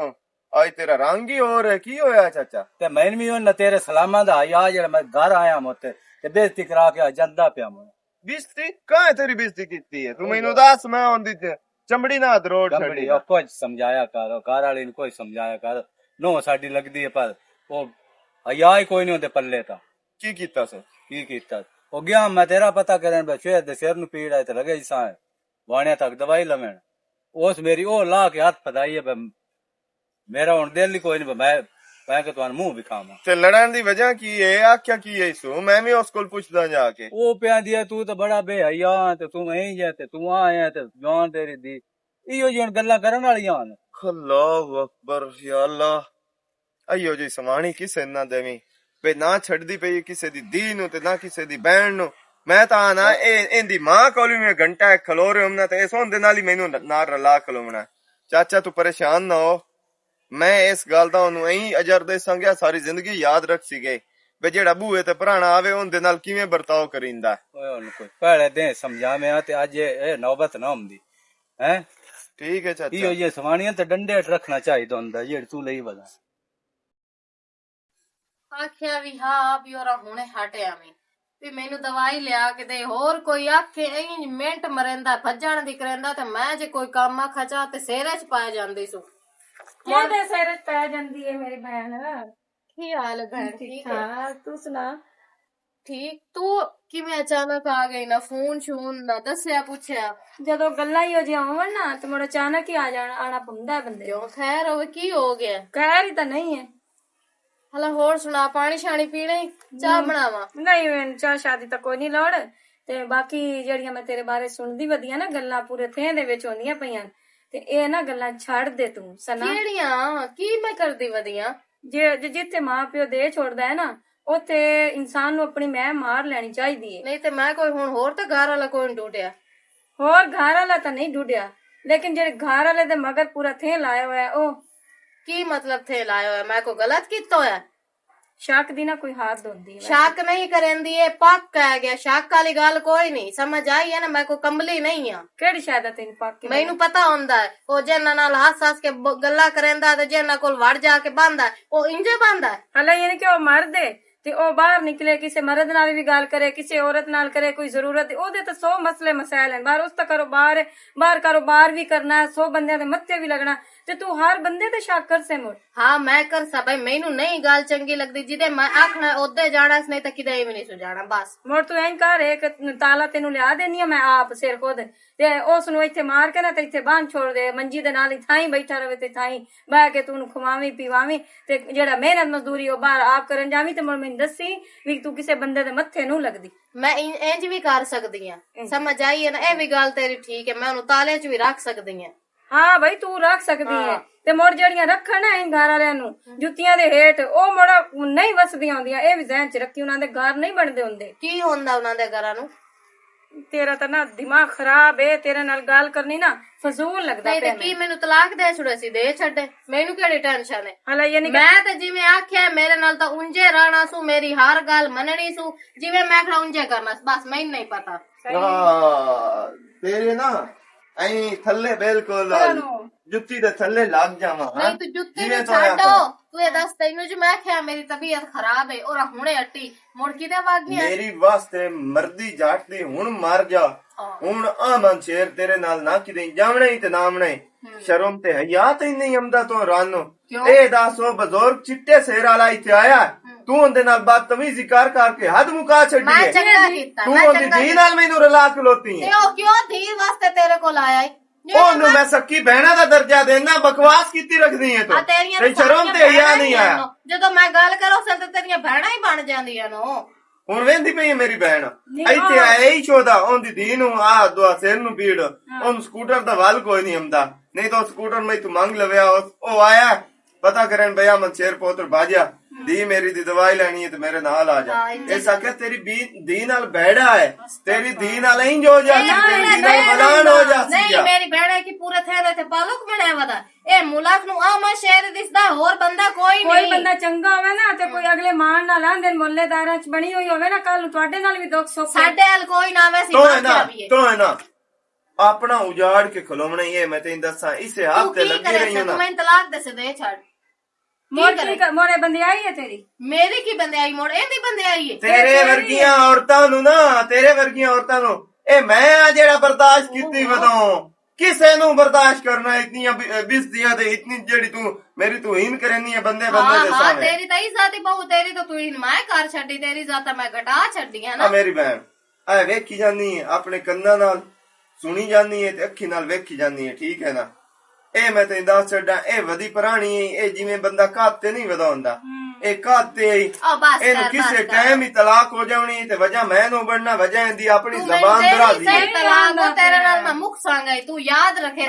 ਅੱਜ ਤੇਰਾ ਰੰਗ ਹੀ ਹੋਰ ਹੈ ਕੀ ਹੋਇਆ ਚਾਚਾ ते मैंने भी न तेरे सलामा दा या जेड़ा मैं घर आया मोते ते बेइज्जती करा के जंदा पिया मैं ਬਿਸਤੀ ਕਾਹ ਤੇਰੀ ਬਿਸਤੀ ਕੀਤੀ ਹੈ ਤੂੰ ਮੈਨੂੰ ਦੱਸ ਮੈਂ ਹੁੰਦੀ ਤੇ ਚਮੜੀ ਨਾ ਦਰੋੜ ਛੱਡੀ गंबड़ी कुछ समझाया कर घर वाली ने कोई समझाया कर नो साडी लगदी है पर ओ हया ही कोई नहीं होंदे पल्ले ता ਕੀ ਕੀਤਾ ਸੋ की कीता ओ गया मैं तेरा पता करन बच्चे दे सिर नु पीड़ है ते लगे सा वाणिया तक दवाई लवेण उस मेरी ओ ला के हाथ पदाई है मेरा हुन दिल ही कोई नहीं मैं के तुहानू मुंह विखावां ਤੇ ਲੜਨ ਦੀ ਵਜ੍ਹਾ ਕੀ ਹੈ ਆਖਿਆ ਕੀ ਹੈ ਸੋ ਮੈਂ ਵੀ ਉਸ ਕੋਲ ਪੁੱਛਦਾ ਜਾ ਕੇ ओ पिया दिया तू तो बड़ा बेहया ते तू वहीं जा ते तू आया ते जान तेरी दी इहो जी हुन गल्लां करन वालियां हन ਅੱਲਾਹੁ ਅਕਬਰ ਯਾ ਅੱਲਾ ਅਯੋ ਜੀ ਸਮਾਣੀ ਕਿਸੇ ਨਾ ਦੇਵੀਂ ਵੇ ਨਾ ਛੱਡਦੀ ਪਈ ਕਿਸੇ ਦੀ ਧੀ ਨੂੰ ਤੇ ਨਾ ਕਿਸੇ ਦੀ ਭੈਣ ਨੂੰ ਮੈਂ ਤਾਂ ਨਾ ਇਹ ਇਹਦੀ ਮਾਂ ਕੋਲ ਵੀ ਮੈਂ ਘੰਟਾ ਖਲੋ ਰਿਹਾ ਹਾਂ ਤੇ ਇਸ ਹੁੰਦੇ ਨਾਲ ਹੀ ਮੈਨੂੰ ਨਾਲ ਰਲਾ ਖਲੋਣਾ ਚਾਚਾ ਤੂੰ ਪਰੇਸ਼ਾਨ ਨਾ ਹੋ ਮੈਂ ਇਸ ਗੱਲ ਦਾ ਉਹਨੂੰ ਐਂ ਅਜਰ ਦੇ ਸੰਗਿਆ ਸਾਰੀ ਜ਼ਿੰਦਗੀ ਯਾਦ ਰੱਖ ਸੀਗੇ ਵੀ ਜਿਹੜਾ ਬੂਏ ਤੇ ਪੁਰਾਣਾ ਆਵੇ ਉਹਦੇ ਨਾਲ ਕਿਵੇਂ ਵਰਤਾਓ ਕਰੀਂਦਾ। ਓਏ ਹੁਣ ਕੋਈ ਪਹਿਲੇ ਦੇ ਸਮਝਾਵੇਂ ਤੇ ਅੱਜ ਇਹ ਨੌਬਤ ਨਾ ਹੁੰਦੀ ਹੈ। ਠੀਕ ਹੈ ਕੀ ਚਾਚਾ। ਹੋਈ ਸਵਾਣੀਆਂ ਤੇ ਡੰਡੇ ਹੇਠ ਰੱਖਣਾ ਚਾਹੀਦਾ ਹੁੰਦਾ ਜਿਹੜੀ ਤੂੰ ਲਈ ਵਦਾ ਆਖਿਆ ਵੀ ਹਾਂ ਵੀ ਉਹ ਹੁਣੇ ਹਟਿਆ ਵੀ ਮੈਨੂੰ ਦਵਾਈ ਲਿਆ ਕੇ ਦੇ। ਹੋਰ ਕੋਈ ਆਖੇ ਐਂ ਮਿੰਟ ਮਰੇਂਦਾ ਭੱਜਣ ਦੀ ਕਰੇਂਦਾ ਤੇ ਮੈਂ ਜੇ ਕੋਈ ਕੰਮ ਆਖਾ ਚਾਹ ਤੇ ਸਿਰੇ ਚ ਪਾ ਜਾਂਦੀ ਸੂ। ਕਿਹਦੇ ਸਿਰ ਪੈ ਜਾਂਦੀ ਹੈ ਮੇਰੀ ਭੈਣ? ਕੀ ਹਾਲ ਭੈਣ? ਠੀਕ ਹੈ। ਹਾਂ ਤੂੰ ਸੁਣਾ। ਠੀਕ। ਤੂੰ ਕਿਵੇਂ ਅਚਾਨਕ ਆ ਗਈ? ਨਾ ਫੋਨ ਸ਼ੂਨ ਨਾ ਦੱਸਿਆ ਪੁੱਛਿਆ। ਜਦੋਂ ਗੱਲਾਂ ਹੀ ਹੋ ਜਿਹਾ ਹੋਣ ਨਾ ਤੇ ਮੁੜ ਅਚਾਨਕ ਹੀ ਆਣਾ ਪੈਂਦਾ ਬੰਦੇ। ਕਿਉਂ ਖੈਰ ਹੋਵੇ? ਕੀ ਹੋ ਗਿਆ? ਕਹਿਰ ਹੀ ਤਾਂ ਨਹੀਂ ਹੈ। ਹਲਾ ਹੋਰ ਸੁਣਾ। ਪਾਣੀ ਸ਼ਾਣੀ ਪੀਣਾ? ਚਾਹ ਬਣਾਵਾ? ਨਹੀਂ ਮੈਨੂੰ ਚਾਹ ਸ਼ਾਦੀ ਤਾਂ ਕੋਈ ਨਹੀਂ ਲੋੜ। ਤੇ ਬਾਕੀ ਜਿਹੜੀਆਂ ਮੈਂ ਤੇਰੇ ਬਾਰੇ ਸੁਣਦੀ ਵਧੀਆ ਨਾ ਗੱਲਾਂ ਪੂਰੇ ਥੇ ਦੇ ਵਿੱਚ ਹੁੰਦੀਆਂ ਪਈਆਂ ਤੇ ਇਹ ਨਾ ਗੱਲਾਂ ਛੱਡ ਦੇ ਤੂੰ ਸਨਾ। ਕਿਹੜੀਆਂ? ਕੀ ਮੈਂ ਕਰਦੀ ਵਧੀਆ? ਜੇ ਜਿੱਥੇ ਮਾਂ ਪਿਓ ਦੇ ਛੋੜਦਾ ਹੈ ਨਾ ਉੱਥੇ ਇਨਸਾਨ ਨੂੰ ਆਪਣੀ ਮੈਂ ਮਾਰ ਲੈਣੀ ਚਾਹੀਦੀ ਹੈ। ਨਹੀਂ ਤੇ ਮੈਂ ਕੋਈ ਹੁਣ ਹੋਰ ਤਾਂ ਘਰ ਵਾਲਾ ਕੋਈ ਨੀ ਟੁੱਟਿਆ। ਹੋਰ ਘਰ ਵਾਲਾ ਤਾਂ ਨਹੀਂ ਡੁੱਡਿਆ ਲੇਕਿਨ ਜਿਹੜੇ ਘਰ ਵਾਲੇ ਦੇ ਮਗਰ ਪੂਰਾ ਥੇ ਲਾਇਆ ਹੋਇਆ ਉਹ। ਕੀ ਮਤਲਬ ਥੇ ਲਾਇਆ ਹੋਇਆ? ਮੈਂ ਕੋਈ ਗਲਤ ਕੀਤਾ ਹੋਇਆ? ਸ਼ੱਕ ਦੀ ਨਾ ਕੋਈ ਹੱਦ ਹੁੰਦੀ ਹੈ। ਸ਼ੱਕ ਨਹੀਂ ਕਰੇਂਦੀ ਇਹ ਪੱਕ ਕਹਿ ਗਿਆ। ਸ਼ੱਕ ਵਾਲੀ ਗੱਲ ਕੋਈ ਨਹੀਂ। ਸਮਝ ਆਈ ਹੈ ਨਾ? ਮੈਂ ਕੋਈ ਕੰਬਲੀ ਨਹੀਂ ਆ। ਕਿਹੜੀ ਸ਼ਾਇਦ ਤੈਨੂੰ ਪੱਕ ਮੈਨੂੰ ਪਤਾ ਹੁੰਦਾ ਹੈ ਉਹ ਜਿਹਨਾਂ ਨਾਲ ਹੱਸ ਕੇ ਗੱਲਾਂ ਕਰੇਂਦਾ ਤੇ ਜਿਹਨਾਂ ਕੋਲ ਵੜ ਜਾ ਕੇ ਬੰਦਾ ਉਹ ਇੰਜੇ ਬੰਦਾ। ਹਲਾ ਇਹ ਨੀ ਕਿ ਉਹ ਮਰਦੇ ਤੇ ਉਹ ਬਾਹਰ ਨਿਕਲੇ ਕਿਸੇ ਮਰਦ ਨਾਲ ਵੀ ਗੱਲ ਕਰੇ ਕਿਸੇ ਔਰਤ ਨਾਲ ਕਰੇ ਕੋਈ ਜ਼ਰੂਰਤ ਉਹਦੇ ਤਾਂ 100 ਮਸਲੇ ਮਸਾਇਲ ਹਨ। ਬਾਹਰ ਉਸ ਤਾਂ ਕਾਰੋਬਾਰ ਬਾਹਰ ਕਾਰੋਬਾਰ ਵੀ ਕਰਨਾ 100 ਬੰਦਿਆਂ ਦੇ ਮੱਥੇ ਵੀ ਲੱਗਣਾ ਤੇ ਤੂੰ ਹਰ ਬੰਦੇ ਤੇ ਸ਼ੱਕ ਕਰ ਸੇ ਮੁੜ। ਹਾਂ ਮੈਂ ਕਰ ਸਾ ਬਈ ਮੈਨੂੰ ਨਹੀਂ ਗੱਲ ਚੰਗੀ ਲੱਗਦੀ ਜਿਹਦੇ ਮੈਂ ਆਖਣਾ ਉਹਦੇ ਜਾਣਾ ਨਹੀਂ ਤਾਂ ਕਿਤੇ ਵੀ ਨਹੀਂ ਸੋ ਜਾਣਾ ਬਸ। ਮੁੜ ਤੂੰ ਐਂ ਕਰ ਇੱਕ ਤਾਲਾ ਤੈਨੂੰ ਲਿਆ ਦੇਣੀ ਆ ਮੈਂ ਆਪ ਸਿਰ ਖੁਦ ਤੇ ਉਸ ਨੂੰ ਇੱਥੇ ਮਾਰ ਕੇ ਨਾ ਤੇ ਇੱਥੇ ਬਾਂਹ ਛੋੜ ਦੇ ਮੰਜੀ ਦੇ ਨਾਲ ਹੀ ਥਾਈ ਬੈਠਾ ਰਵੇ ਤੇ ਥਾਈ ਬਹਿ ਕੇ ਤੂੰ ਖਵਾਵੀਂ ਪੀਵਾਵੀਂ ਤੇ ਜਿਹੜਾ ਮਿਹਨਤ ਮਜ਼ਦੂਰੀ ਉਹ ਬਾਹਰ ਆਪ ਕਰਨ ਜਾਵੀਂ ਤੇ ਮੁੜ ਮੈਨੂੰ ਦੱਸੀ ਵੀ ਤੂੰ ਕਿਸੇ ਬੰਦੇ ਦੇ ਮੱਥੇ ਨੂੰ ਲੱਗਦੀ। ਮੈਂ ਇੰਜ ਵੀ ਕਰ ਸਕਦੀ ਆ। ਸਮਝ ਆਈ ਹੈ ਨਾ? ਇਹ ਵੀ ਗੱਲ ਤੇਰੀ ਠੀਕ ਹੈ। ਮੈਂ ਉਹਨੂੰ ਤਾਲੇ 'ਚ ਵੀ ਰੱਖ ਸਕਦੀ ਆ। ਹਾਂ ਬਈ ਤੂੰ ਰੱਖ ਸਕਦੀ ਹੈ ਤੇ ਮੁੜ ਜਿਹੜੀਆਂ ਰੱਖਣ ਨਾ ਘਰ ਵਾਲਿਆਂ ਨੂੰ ਜੁੱਤੀਆਂ ਦੇ ਹੇਠ ਉਹ ਮੁੜ ਨਹੀਂ ਵਸਦੀਆਂ ਹੁੰਦੀਆਂ। ਇਹ ਵੀ ਜ਼ਹਿਨ 'ਚ ਰੱਖੀ ਉਹਨਾਂ ਦੇ ਘਰ ਨਹੀਂ ਬਣਦੇ ਹੁੰਦੇ। ਕੀ ਹੁੰਦਾ ਉਹਨਾਂ ਦੇ ਘਰਾਂ ਨੂੰ? ਤੇਰਾ ਤਾਂ ਨਾ ਦਿਮਾਗ ਖਰਾਬ ਏ। ਤੇਰੇ ਨਾਲ ਗੱਲ ਕਰਨੀ ਨਾ ਫਜ਼ੂਲ ਲੱਗਦਾ ਨਹੀਂ ਤੇ ਪਿਆ ਕੀ ਮੈਨੂੰ ਤਲਾਕ ਦੇ ਛੁੜੇ ਸੀ? ਦੇ ਛੱਡੇ। ਮੈਨੂੰ ਕਿਹੜੀ ਟੈਨਸ਼ਨ ਹੈ? ਹਲਾ ਯਾਨੀ ਮੈਂ ਤੇ ਜਿਵੇਂ ਆਖਿਆ ਮੇਰੇ ਨਾਲ ਤਾਂ ਉਂਝੇ ਰਹਿਣਾ ਸੂ। ਮੇਰੀ ਹਰ ਗੱਲ ਮੰਨਣੀ ਸੂ। ਜਿਵੇਂ ਮੈਂ ਆਖਣਾ ਉਂਝੇ ਕਰਨਾ ਬਸ। ਮੈਨੂੰ ਨਹੀਂ ਪਤਾ। ਤੇਰੇ ਨਾ ਐਂ ਥੱਲੇ ਬਿਲਕੁਲ ਜੁੱਤੀ ਦੇ ਥੱਲੇ ਲੱਗ ਜਾਵਾਂ। ਨਹੀਂ ਤੂੰ ਜੁੱਤੀ ਨੂੰ ਛੱਡੋ। ਤੂੰ ਇਹ ਦੱਸ ਤੈਨੂੰ ਜੋ ਮੈਂ ਆਖਿਆ ਮੇਰੀ ਤਬੀਅਤ ਖਰਾਬ ਹੈ ਔਰ ਹੁਣੇ ਹੱਟੀ ਮੁੜ ਕਿਤੇ ਵਗ ਗਿਆ। ਮੇਰੀ ਵਾਸਤੇ ਮਰਦੀ ਜਾਟ ਦੀ ਹੁਣ ਮਰ ਜਾ। ਹੁਣ ਆਮਨ ਸ਼ੇਰ ਤੇਰੇ ਨਾਲ ਨਾ ਕਿਤੇ ਜਾਵਣਾ ਹੀ ਤੇ ਨਾਮਣਾ ਹੀ। ਸ਼ਰਮ ਤੇ ਹਯਾ ਤੇ ਨਹੀਂ ਆਮਦਾ ਤੋਂ ਰਾਨੋ। ਇਹ ਦੱਸੋ ਬਜ਼ੁਰਗ ਚਿੱਟੇ ਸਿਰ ਵਾਲਾ ਇੱਥੇ ਆਇਆ ਤੂੰ ਉਹਦੇ ਨਾਲ ਬਦਤਮੀਜ਼ੀ ਕਰ ਕਰਕੇ ਹੱਦ ਮੁਕਾ ਛੱਡੀ ਮੈਂ ਹੈ। ਚੰਗਾ ਕੀਤਾ। ਤੂੰ ਉਹਦੀ ਧੀ ਨਾਲ ਮੈਨੂੰ ਰਲਾ ਖਲੋਤੀ ਹੈ। ਤੇ ਉਹ ਕਿਉਂ ਧੀ ਵਾਸਤੇ ਤੇਰੇ ਕੋਲ ਆਇਆ? ਉਹਨੂੰ ਮੈਂ ਸੱਕੀ ਬਹਿਣਾ ਦਾ ਦਰਜਾ ਦੇਣਾ। ਬਕਵਾਸ ਕੀਤੀ ਰੱਖਦੀ ਹੈ ਤੂੰ। ਤੇ ਸ਼ਰਮ ਤੇ ਹਯਾ ਨਹੀਂ ਆਇਆ। ਜਦੋਂ ਮੈਂ ਗੱਲ ਕਰੋ ਸਿਰ ਤੇ ਤੇਰੀਆਂ ਭੈਣਾਂ ਹੀ ਬਣ ਜਾਂਦੀਆਂ ਨੂੰ। ਹੁਣ ਵੇਂਦੀ ਪਈ ਮੇਰੀ ਭੈਣ ਇੱਥੇ ਆਇਆ ਹੀ ਸ਼ੋਦਾ ਉਹਦੀ ਧੀ ਨੂੰ ਆ ਦੁਆ ਸਿਰ ਨੂੰ ਪੀੜ ਉਹਨੂੰ ਸਕੂਟਰ ਦਾ ਵੱਲ ਕੋਈ ਨਹੀਂ ਆਉਂਦਾ। ਨਹੀਂ ਤਾਂ ਸਕੂਟਰ ਮੈਂ ਤੂੰ ਮੰਗ ਲਵਿਆ ਉਹ ਆਇਆ ਪਤਾ ਕਰਨ ਭਈਆ ਮਨ ਸ਼ੇਰ ਪੋਤਰ ਬਾਜਿਆ ਦੀ ਮੇਰੀ ਦੀ ਦਵਾਈ ਲੈਣੀ ਹੈ ਤੇ ਮੇਰੇ ਨਾਲ ਆ ਜਾ। ਇਹ ਸਕੇ ਤੇਰੀ ਦੀ ਨਾਲ ਬੈੜਾ ਹੈ। ਤੇਰੀ ਦੀ ਨਾਲ ਇੰਜ ਹੋ ਜਾ ਤੇਰੀ ਦੀ ਨਾਲ ਬਲਾਨ ਹੋ ਜਾ। ਨਹੀਂ ਮੇਰੀ ਭੈਣ ਕੀ ਪੂਰੇ ਥੇ ਤੇ ਪਾਲਕ ਬਣਿਆ ਵਦਾ ਇਹ ਮੁਲਾਕ ਨੂੰ ਆਮਾ ਸ਼ੇਰ ਦਿਸਦਾ ਹੋਰ ਬੰਦਾ ਕੋਈ ਨਹੀਂ। ਕੋਈ ਬੰਦਾ ਚੰਗਾ ਹੋਵੇ ਨਾ ਤੇ ਕੋਈ ਅਗਲੇ ਮਾਣ ਨਾਲ ਆਂਦੇ ਮੁੱਲੇਦਾਰਾਂ 'ਚ ਬਣੀ ਹੋਈ ਹੋਵੇ ਨਾ ਕੱਲ ਨੂੰ ਤੁਹਾਡੇ ਨਾਲ ਵੀ ਦੁੱਖ ਸੁੱਖ ਸਾਡੇ ਹਾਲ ਕੋਈ ਨਾ ਵੈਸੀ ਤੋ ਹੈ ਨਾ ਆਪਣਾ ਉਜਾੜ ਕੇ ਖਲੋਵਣਾ ਹੀ ਹੈ। ਮੈਂ ਤੈਨੂੰ ਦੱਸਾਂ ਇਸੇ ਹੱਥ ਤੇ ਲੱਗੀ ਰਹੀ ਹਾਂ ਨਾ। ਮੈਂ ਤਲਾਕ ਦੇ ਦੇ ਛੱਡ। ਮੋੜੇ ਬੰਦੇ ਆਈ ਹੈ ਤੇਰੀ ਮੇਰੀ ਕੀ ਬੰਦੇ ਆਈ ਮੋੜ ਇਹਦੀ ਬੰਦੇ ਆਈ ਹੈ। ਤੇਰੇ ਵਰਗੀਆਂ ਔਰਤਾਂ ਨੂੰ ਨਾ ਤੇਰੇ ਵਰਗੀਆਂ ਔਰਤਾਂ ਨੂੰ ਇਹ ਮੈਂ ਆ ਜਿਹੜਾ ਬਰਦਾਸ਼ਤ ਕੀਤੀ ਵਦੋਂ ਕਿਸੇ ਨੂੰ ਬਰਦਾਸ਼ਤ ਕਰਨਾ ਇਤਨੀਆਂ ਬਿਸਤੀਆਂ ਤੇ ਇਤਨੀ ਜਿਹੜੀ ਤੂੰ ਮੇਰੀ ਤੂੰ ਹੀਨ ਕਰਨੀ ਹੈ ਬੰਦੇ ਬੰਦੇ ਦੇ ਸਾਹਮਣੇ। ਤੇਰੀ ਤਾਂ ਹੀ ਜ਼ਾਤੀ ਬਹੁ ਤੇਰੀ ਤਾਂ ਤੂੰ ਹੀਨ ਮੈਂ ਕਰ ਛੱਡੀ ਤੇਰੀ ਜ਼ਾਤਾ ਮੈਂ ਘਟਾ ਛੱਡੀ ਹੈ ਨਾ। ਮੇਰੀ ਭੈਣ ਐ ਵੇਖੀ ਜਾਂਦੀ ਹੈ ਆਪਣੇ ਕੰਨਾਂ ਨਾਲ ਸੁਣੀ ਜਾਂਦੀ ਹੈ ਤੇ ਅੱਖੀ ਨਾਲ ਵੇਖੀ ਜਾਂਦੀ ਹੈ। ਠੀਕ ਹੈ ਨਾ? ਇਹ ਮੈਂ ਤੈਨੂੰ ਦੱਸ ਛੱਡਾਂ ਇਹ ਵਧੀ ਪੁਰਾਣੀ ਇਹ ਜਿਵੇਂ ਬੰਦਾ ਘਾਤੇ ਨਹੀਂ ਵਧਾਉਂਦਾ ਇਹ ਘਾਤੇ ਇਹਨੂੰ ਕਿਸੇ ਟਾਈਮ ਹੀ ਤਲਾਕ ਹੋ ਜਾਣੀ ਤੇ ਵਜ੍ਹਾ ਮੈਂ ਨੂੰ ਬਣਨਾ ਵਜ੍ਹਾ ਇਹਦੀ ਆਪਣੀ ਜ਼ਬਾਨ ਦਰਾ ਦੀ ਤਲਾਕ ਤੇਰੇ ਨਾਲ ਮੈਂ ਮੁੱਕ ਸਾਂਗਾ ਤੂੰ ਯਾਦ ਰੱਖੇ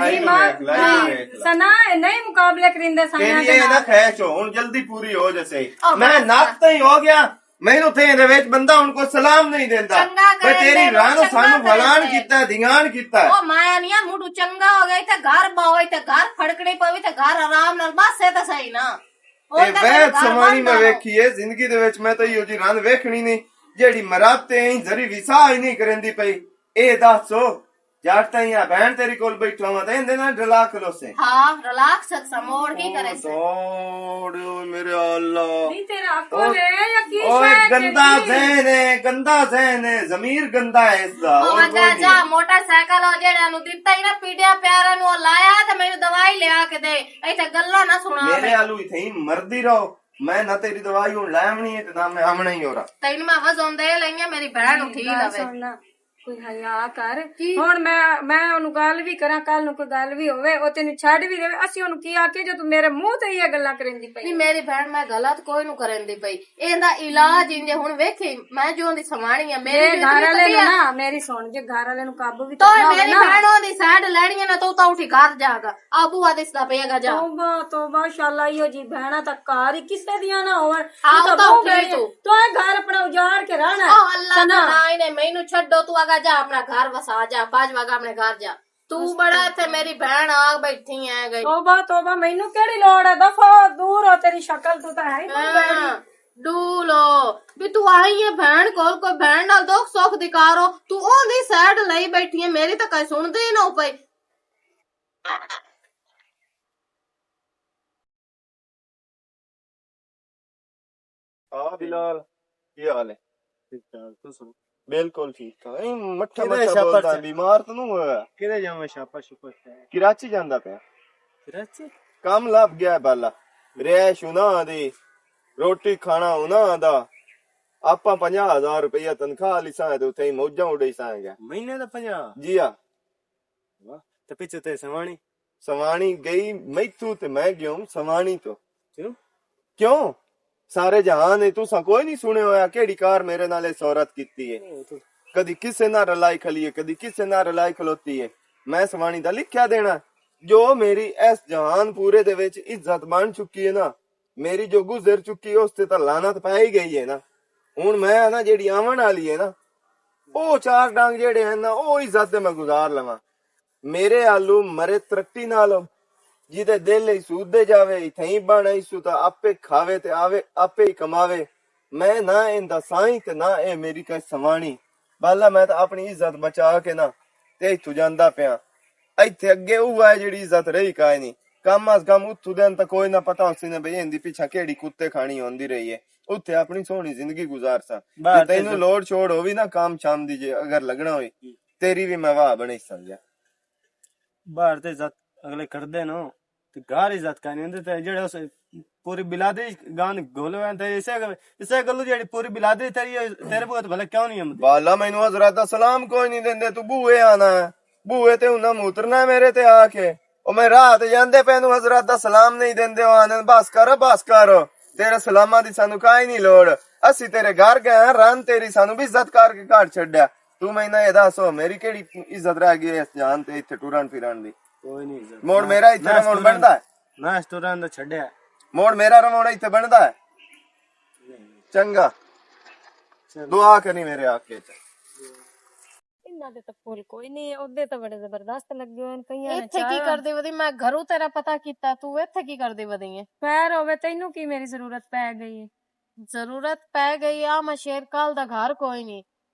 ਸਨਾ ਨਹੀਂ ਮੁਕਾਬਲੇ ਕਰਿੰਦੇ ਤੇਰੀ ਇਹ ਨਾ ਖੈਸ਼ ਹੋ ਹੁਣ ਜਲਦੀ ਪੂਰੀ ਹੋ ਜੈਸੇ ਮੈਂ ਨੱਕ ਹੀ ਹੋ ਗਿਆ। ਮੈਨੂੰ ਤੇ ਇਹਦੇ ਵਿੱਚ ਬੰਦਾ ਹੁਣ ਕੋ ਸਲਾਮ ਨਹੀਂ ਦਿੰਦਾ। ਮੈਂ ਤੇਰੀ ਰਾਹ ਨੂੰ ਸਾਨੂੰ ਫਲਾਣ ਕੀਤਾ ਧਿਆਨ ਕੀਤਾ ਉਹ ਮਾਇਆ ਨਹੀਂ ਮੂਡੂ ਚੰਗਾ ਹੋ ਗਿਆ ਇੱਥੇ ਘਰ ਬਾਓ ਇੱਥੇ ਘਰ ਫੜਕਣੀ ਪਵੇ ਤੇ ਘਰ ਆਰਾਮ ਨਾਲ ਬਸ ਇਹ ਤਾਂ ਸਹੀ ਨਾ। ਹੋਰ ਇਹ ਤਾਂ ਵੈਦ ਘਰ ਸਮਾਣੀ ਮੈਂ ਬਣਦਾ ਵੇਖੀ ਏ ਜ਼ਿੰਦਗੀ ਦੇ ਵਿੱਚ। ਮੈਂ ਤਾਂ ਇਹੋ ਜੀ ਰੰਨ ਵੇਖਣੀ ਨਹੀਂ ਜਿਹੜੀ ਮਰਾਦ ਤੇ ਐਂ ਜ਼ਰੀ ਵੀ ਸਾਹ ਹੀ ਨਹੀਂ ਕਰੰਦੀ ਪਈ। ਇਹ ਦੱਸੋ ਜੱਟ ਤਾਂ ਆ ਭੈਣ ਤੇਰੀ ਕੋਲ ਬੈਠਾ ਵਾਂ ਤੇ ਇਹਦੇ ਨਾਲ ਡਲਾ ਖਲੋਸੇ। ਹਾਂ ਰਿਲੈਕਸ ਸਕਸਾ ਮੋੜ ਕੀ करे से ਦੋੜਿਓ ਮੇਰੇ ਅੱਲਾ। ਨਹੀਂ ਤੇਰਾ ਅਕਲ ਹੈ ਜਾਂ ਕੀ ਓਏ ਸ਼ਾਇਦ ਗੰਦਾ ਜ਼ਹਿਨ ਹੈ, ਗੰਦਾ ਜ਼ਹਿਨ ਹੈ, ਜ਼ਮੀਰ ਗੰਦਾ ਹੈ ਇਸਦਾ। ਉਹ ਹੋਰ ਵਗਾ ਕੋਈ ਜਾ ਨਹੀਂ। ਮੋਟਰਸਾਈਕਲ ਉਹ ਜਿਹੜਾ ਨੂੰ ਦਿੱਤਾ ਹੀ ਨਾ ਪੀੜਿਆ ਪਿਆਰਾਂ ਨੂੰ ਉਹ ਲਾਇਆ ਤੇ ਮੈਨੂੰ ਦਵਾਈ ਲਿਆ ਕੇ ਦੇ। ਇੱਥੇ ਗੱਲਾਂ ਨਾ ਸੁਣਾ ਮੇਰੇ ਆਲੂ ਇਥੇ ਹੀ ਮਰਦੀ ਰਹੋ। ਮੈਂ ਨਾ ਤੇਰੀ ਦਵਾਈ ਹੁਣ ਲੈਵਣੀ ਹੈ ਤੇ ਨਾ ਮੈਂ ਆਵਣਾ ਹੀ ਹੋਰਾ। ਤੈਨੂੰ ਮੈਂ ਵਜ਼ਾਉਂਦੇ ਲਈਆਂ ਮੇਰੀ ਭੈਣ ਨੂੰ ਠੀਕ ਗੱਲ ਲਵੇ। ਸੁਣਨਾ ਕੋਈ ਹਯਾ ਕਰ ਹੁਣ ਮੈਂ ਉਹਨੂੰ ਗੱਲ ਵੀ ਕਰਾਂ ਕੱਲ ਨੂੰ ਕੋਈ ਗੱਲ ਵੀ ਹੋਵੇ ਉਹ ਤੈਨੂੰ ਛੱਡ ਵੀ ਦੇਵੇ ਅਸੀਂ ਉਹਨੂੰ ਕੀ ਆਖੀਏ ਜੇ ਤੂੰ ਮੇਰੇ ਮੂੰਹ ਤੇ ਇਹ ਗੱਲਾਂ ਕਰੇਂਦੀ ਪਈ ਨਹੀਂ ਮੇਰੀ ਭੈਣ ਮੈਂ ਗਲਤ ਕੋਈ ਨੂੰ ਕਰਨ ਦੀ ਪਈ। ਇਹਦਾ ਇਲਾਜ ਇੰਜੇ ਹੁਣ ਵੇਖੀ ਮੈਂ ਜੋ ਦੀ ਸਮਾਣੀ ਆ ਇਹ ਮੇਰੀ ਘਰ ਵਾਲੇ ਨੂੰ ਨਾ ਮੇਰੀ ਸੁਣ ਜੇ ਘਰ ਵਾਲੇ ਨੂੰ ਕਾਬੂ ਵੀ ਤੋ ਕਰਨਾ ਹੋਵੇ ਮੇਰੀ ਨਾ ਭੈਣੋਂ ਦੀ ਸਾਈਡ ਲੈਣੀ ਨਾ ਤੂੰ ਤਾਂ ਉਠੀ ਘਰ ਜਾਗਾ ਆਬੂ ਆ ਦਿਸਦਾ ਪਏਗਾ ਜਾ। ਤੋਬਾ ਤੋਬਾ ਸ਼ਾਲਾ ਇਹੋ ਜੀ ਭੈਣਾ ਤਾਂ ਘਰ ਹੀ ਕਿਸੇ ਦੀਆਂ ਨਾ ਹੋਣ ਆਹੋ ਤੂੰ ਤਾਂ ਬਹੁਤ ਠੀਕ ਬੈਠੀ ਤੂੰ। ਤੂੰ ਇਹ ਘਰ ਆਪਣਾ ਉਜਾੜ ਕੇ ਰਹਿਣਾ ਉਹ ਅੱਲਾ ਦਾ ਨਾ ਇਹਨੇ ਮੈਨੂੰ ਛੱਡੋ ਤੂੰ ਆਗਾ ਜਾ ਆਪਣਾ ਘਰ ਵਸਾ ਜਾ ਬਾਜ ਵਗਾ ਆਪਣੇ ਘਰ ਜਾ। ਤੂੰ ਬੜਾ ਇੱਥੇ ਮੇਰੀ ਭੈਣ ਆ ਬੈਠੀ ਐ ਗਈ। ਤੋਬਾ ਤੋਬਾ ਮੈਨੂੰ ਕਿਹੜੀ ਲੋੜ ਹੈ ਦਫਾ ਦੂਰ ਹੋ ਤੇਰੀ ਸ਼ਕਲ ਤੂੰ ਤਾਂ ਹੈ ਹੀ ਕੋਈ ਬੈਠੀ ਡੂਲੋ ਵੀ ਤੂੰ ਆਈ ਹੈ ਭੈਣ ਕੋਲ ਕੋਈ ਭੈਣ ਨਾਲ ਦੁੱਖ ਸੁੱਖ ਦੀ ਕਾਰੋ ਤੂੰ ਉਹਦੀ ਸਾਈਡ ਲਈ ਬੈਠੀ ਹੈ ਮੇਰੀ ਤਾਂ ਕਈ ਸੁਣਦੀ ਨਾ ਪਈ। ਆ ਬਿਲਾਲ ਕੀ ਹਾਲ ਹੈ? ਠੀਕ ਠਾਕ ਤੂੰ ਸੁਣ ਬਿਲਕੁਲ ਠੀਕ ਠਾਕ। ਇਹ ਮੱਠਾ ਕਿਹਦੇ ਮੱਠਾ ਛਾਪਰ ਬੋਲਦਾ ਚ? ਬਿਮਾਰ ਤਾਂ ਨਹੀਂ ਹੋਇਆ? ਕਿਹਦੇ ਜਾਵਾਂ ਛਾਪਾ ਛੁਪਾ ਕਰਾਚੀ ਜਾਂਦਾ ਪਿਆ। ਕਰਾਚੀ ਕੰਮ ਲੱਭ ਗਿਆ ਬਾਲਾ। ਰਿਹਾਇਸ਼ ਉਹਨਾਂ ਦੀ ਰੋਟੀ ਖਾਣਾ ਉਹਨਾਂ ਦਾ। ਆਪਾਂ 50,000 ਰੁਪਇਆ ਤਨਖਾਹ ਲਿਸਾਂ ਤੇ ਉੱਥੇ ਹੀ ਮੌਜਾਂ ਉਡਈ ਸਾਂਗਾ। ਮਹੀਨੇ ਦਾ 50 ਜੀ ਆ ਵਾਹ ਤੇ ਪਿੱਛੇ ਤੇ ਸਵਾਣੀ ਸਵਾਣੀ ਗਈ ਮੈਥੂ ਤੇ ਮੈਂ ਗਿਆ ਸਵਾਣੀ ਤੋਂ। ਕਿਉਂ ਕਿਉਂ ਸਾਰੇ ਜਹਾਨ ਨੇ ਤੁਸਾਂ ਕੋਈ ਨਹੀਂ ਸੁਣਿਆ ਹੋਇਆ ਕਿਹੜੀ ਕਾਰ ਮੇਰੇ ਨਾਲ ਇਹ ਸੌਰਤ ਕੀਤੀ ਹੈ। ਕਦੀ ਕਿਸੇ ਨਾਲ ਰਲਾਈ ਖਲੀ ਹੈ ਕਦੀ ਕਿਸੇ ਨਾਲ ਰਲਾਈ ਖਲੋਤੀ ਹੈ। ਮੈਂ ਸਵਾਣੀ ਦਾ ਲਿਖਿਆ ਦੇਣਾ ਜੋ ਮੇਰੀ ਇਸ ਜਹਾਨ ਪੂਰੇ ਦੇ ਵਿੱਚ ਇੱਜ਼ਤ ਬਣ ਚੁੱਕੀ ਹੈ ਨਾ ਮੇਰੀ ਜੋ ਗੁਜ਼ਰ ਚੁੱਕੀ ਹੈ ਉਸ ਤੇ ਤਾਂ ਲਾਨਤ ਪੈ ਹੀ ਗਈ ਹੈ ਨਾ। ਹੁਣ ਮੈਂ ਨਾ ਜਿਹੜੀ ਆਵਣ ਵਾਲੀ ਹੈ ਨਾ ਉਹ ਚਾਰ ਡੰਗ ਜਿਹੜੇ ਹਨ ਨਾ ਉਹ ਇੱਜ਼ਤ ਤੇ ਮੈਂ ਗੁਜ਼ਾਰ ਲਵਾਂ। ਮੇਰੇ ਆਲੂ ਮਰੇ ਤਰੱਕੀ ਨਾਲ ਜਿਹਦੇ ਦਿਲ ਹੀ ਸੂਦੇ ਜਾਵੇ ਇਥੇ ਬਣ ਇਸੂ ਤਾਂ ਆਪੇ ਖਾਵੇ ਤੇ ਆਵੇ ਆਪੇ ਹੀ ਕਮਾਵੇ। ਮੈਂ ਨਾ ਇਹਦਾ ਸਾਈਂ ਤੇ ਨਾ ਇਹ ਮੇਰੀ ਕਈ ਸਵਾਣੀ ਬਾਲਾ। ਮੈਂ ਤਾਂ ਆਪਣੀ ਇੱਜ਼ਤ ਬਚਾ ਕੇ ਨਾ ਤੇ ਇੱਥੋਂ ਜਾਂਦਾ ਪਿਆ। ਇੱਥੇ ਅੱਗੇ ਉਹ ਹੈ ਜਿਹੜੀ ਇੱਜ਼ਤ ਰਹੀ ਕਾਇ ਨਹੀਂ। ਕਮ ਅਸ ਕਮ ਉੱਥੋਂ ਦਿਨ ਤਾਂ ਕੋਈ ਨਾ ਪਤਾ ਉਸੇ ਨੇ ਬਈ ਇਹਦੀ ਪਿੱਛਾ ਕਿਹੜੀ ਕੁੱਤੇ ਖਾਣੀ ਹੁੰਦੀ ਰਹੀ ਹੈ। ਉੱਥੇ ਆਪਣੀ ਸੋਹਣੀ ਜ਼ਿੰਦਗੀ ਗੁਜ਼ਾਰ ਸਾਂ। ਜੇ ਤੈਨੂੰ ਲੋੜ ਛੋੜ ਹੋਵੀ ਨਾ ਕੰਮ ਸ਼ਾਮ ਦੀ ਜੇ ਅਗਰ ਲੱਗਣਾ ਹੋਈ ਤੇਰੀ ਵੀ ਮੈਂ ਵਾਹ ਬਣੀ ਸਮਝਿਆ। ਬਾਹਰ ਤੇ ਇੱਜ਼ਤ ਅਗਲੇ ਕਰਦੇ ਨਾ ਤੇ ਘਰ ਇੱਜ਼ਤ ਕਰਨੀ ਹੁੰਦੀ ਤੇ ਜਿਹੜੇ ਉਸ ਪੂਰੀ ਬਿਲਾਦੀ ਗਾਂ ਗੋਲਵੇਂ ਤੇ ਇਸੇ ਗੱਲੋਂ ਜਿਹੜੀ ਪੂਰੀ ਬਿਲਾਦੀ ਤੇਰੇ ਬਹੁਤ ਭਲੇ ਕਿਉਂ ਨਹੀਂ ਆਉਂਦੀ? ਬਾਲਾ ਮੈਨੂੰ ਹਜ਼ਰਤ ਦਾ ਸਲਾਮ ਕੋਈ ਨਹੀਂ ਦਿੰਦੇ। ਤੂੰ ਬੂਹੇ ਆਣਾ ਬੂਹੇ ਤੇ ਉਹਨਾਂ ਮੁਤਰਨਾ ਮੇਰੇ ਤੇ ਆ ਕੇ। ਉਹ ਮੈਂ ਰਾਤ ਜਾਂਦੇ ਪੈ ਨੂੰ ਹਜ਼ਰਤ ਦਾ ਸਲਾਮ ਨਹੀਂ ਦਿੰਦੇ। ਆਨੰਦ ਬਸ ਕਰ ਤੇਰੇ ਸਲਾਮਾਂ ਦੀ ਸਾਨੂੰ ਕਾਈ ਨਹੀਂ ਲੋੜ। ਅਸੀਂ ਤੇਰੇ ਘਰ ਗਏ ਰਨ ਤੇਰੀ ਸਾਨੂੰ ਵੀ ਇੱਜ਼ਤ ਕਰਕੇ ਘਰ ਛੱਡਿਆ। ਤੂੰ ਮੈਨੂੰ ਇਹ ਦੱਸੋ ਮੇਰੀ ਕਿਹੜੀ ਇੱਜ਼ਤ ਰਹਿ ਗਈ ਇਸ ਜਾਨ ਤੇ ਇੱਥੇ ਟੁਰਨ ਫਿਰਨ ਦੀ? ਕੋਈ ਨਹੀਂ ਇੱਜ਼ਤ ਮੋੜ ਮੇਰਾ ਇੱਥੇ ਰਮਣ ਬਣਦਾ ਹੈ। ਨਾ ਸਟੋਰਾਂ ਦਾ ਛੱਡਿਆ ਮੋੜ ਮੇਰਾ ਰਮਣ ਇੱਥੇ ਬਣਦਾ ਹੈ। ਚੰਗਾ ਦੁਆ ਕਰੀ ਮੇਰੇ ਆਕੇ ਚ। ਇਹਨਾਂ ਦੇ ਤਾਂ ਫੁੱਲ ਕੋਈ ਨਹੀਂ ਉਹਦੇ ਤਾਂ ਬੜੇ ਜ਼ਬਰਦਸਤ ਲੱਗੇ ਹੋਏ ਨੇ ਕਈਆਂ ਨੇ ਇੱਥੇ ਕੀ ਕਰਦੀ ਵਦੀ ਮੈਂ ਘਰੋਂ ਤੇਰਾ ਪਤਾ ਕੀਤਾ ਤੂੰ ਇੱਥੇ ਕੀ ਕਰਦੀ ਵਦੀ ਹੈ? ਪੈਰ ਹੋਵੇ ਤੈਨੂੰ ਕੀ ਮੇਰੀ ਜ਼ਰੂਰਤ ਪੈ ਗਈ ਹੈ? ਜ਼ਰੂਰਤ ਪੈ ਗਈ ਆ ਮੈਂ ਸ਼ੇਰ ਕਾਲ ਦਾ ਘਰ ਕੋਈ ਨਹੀਂ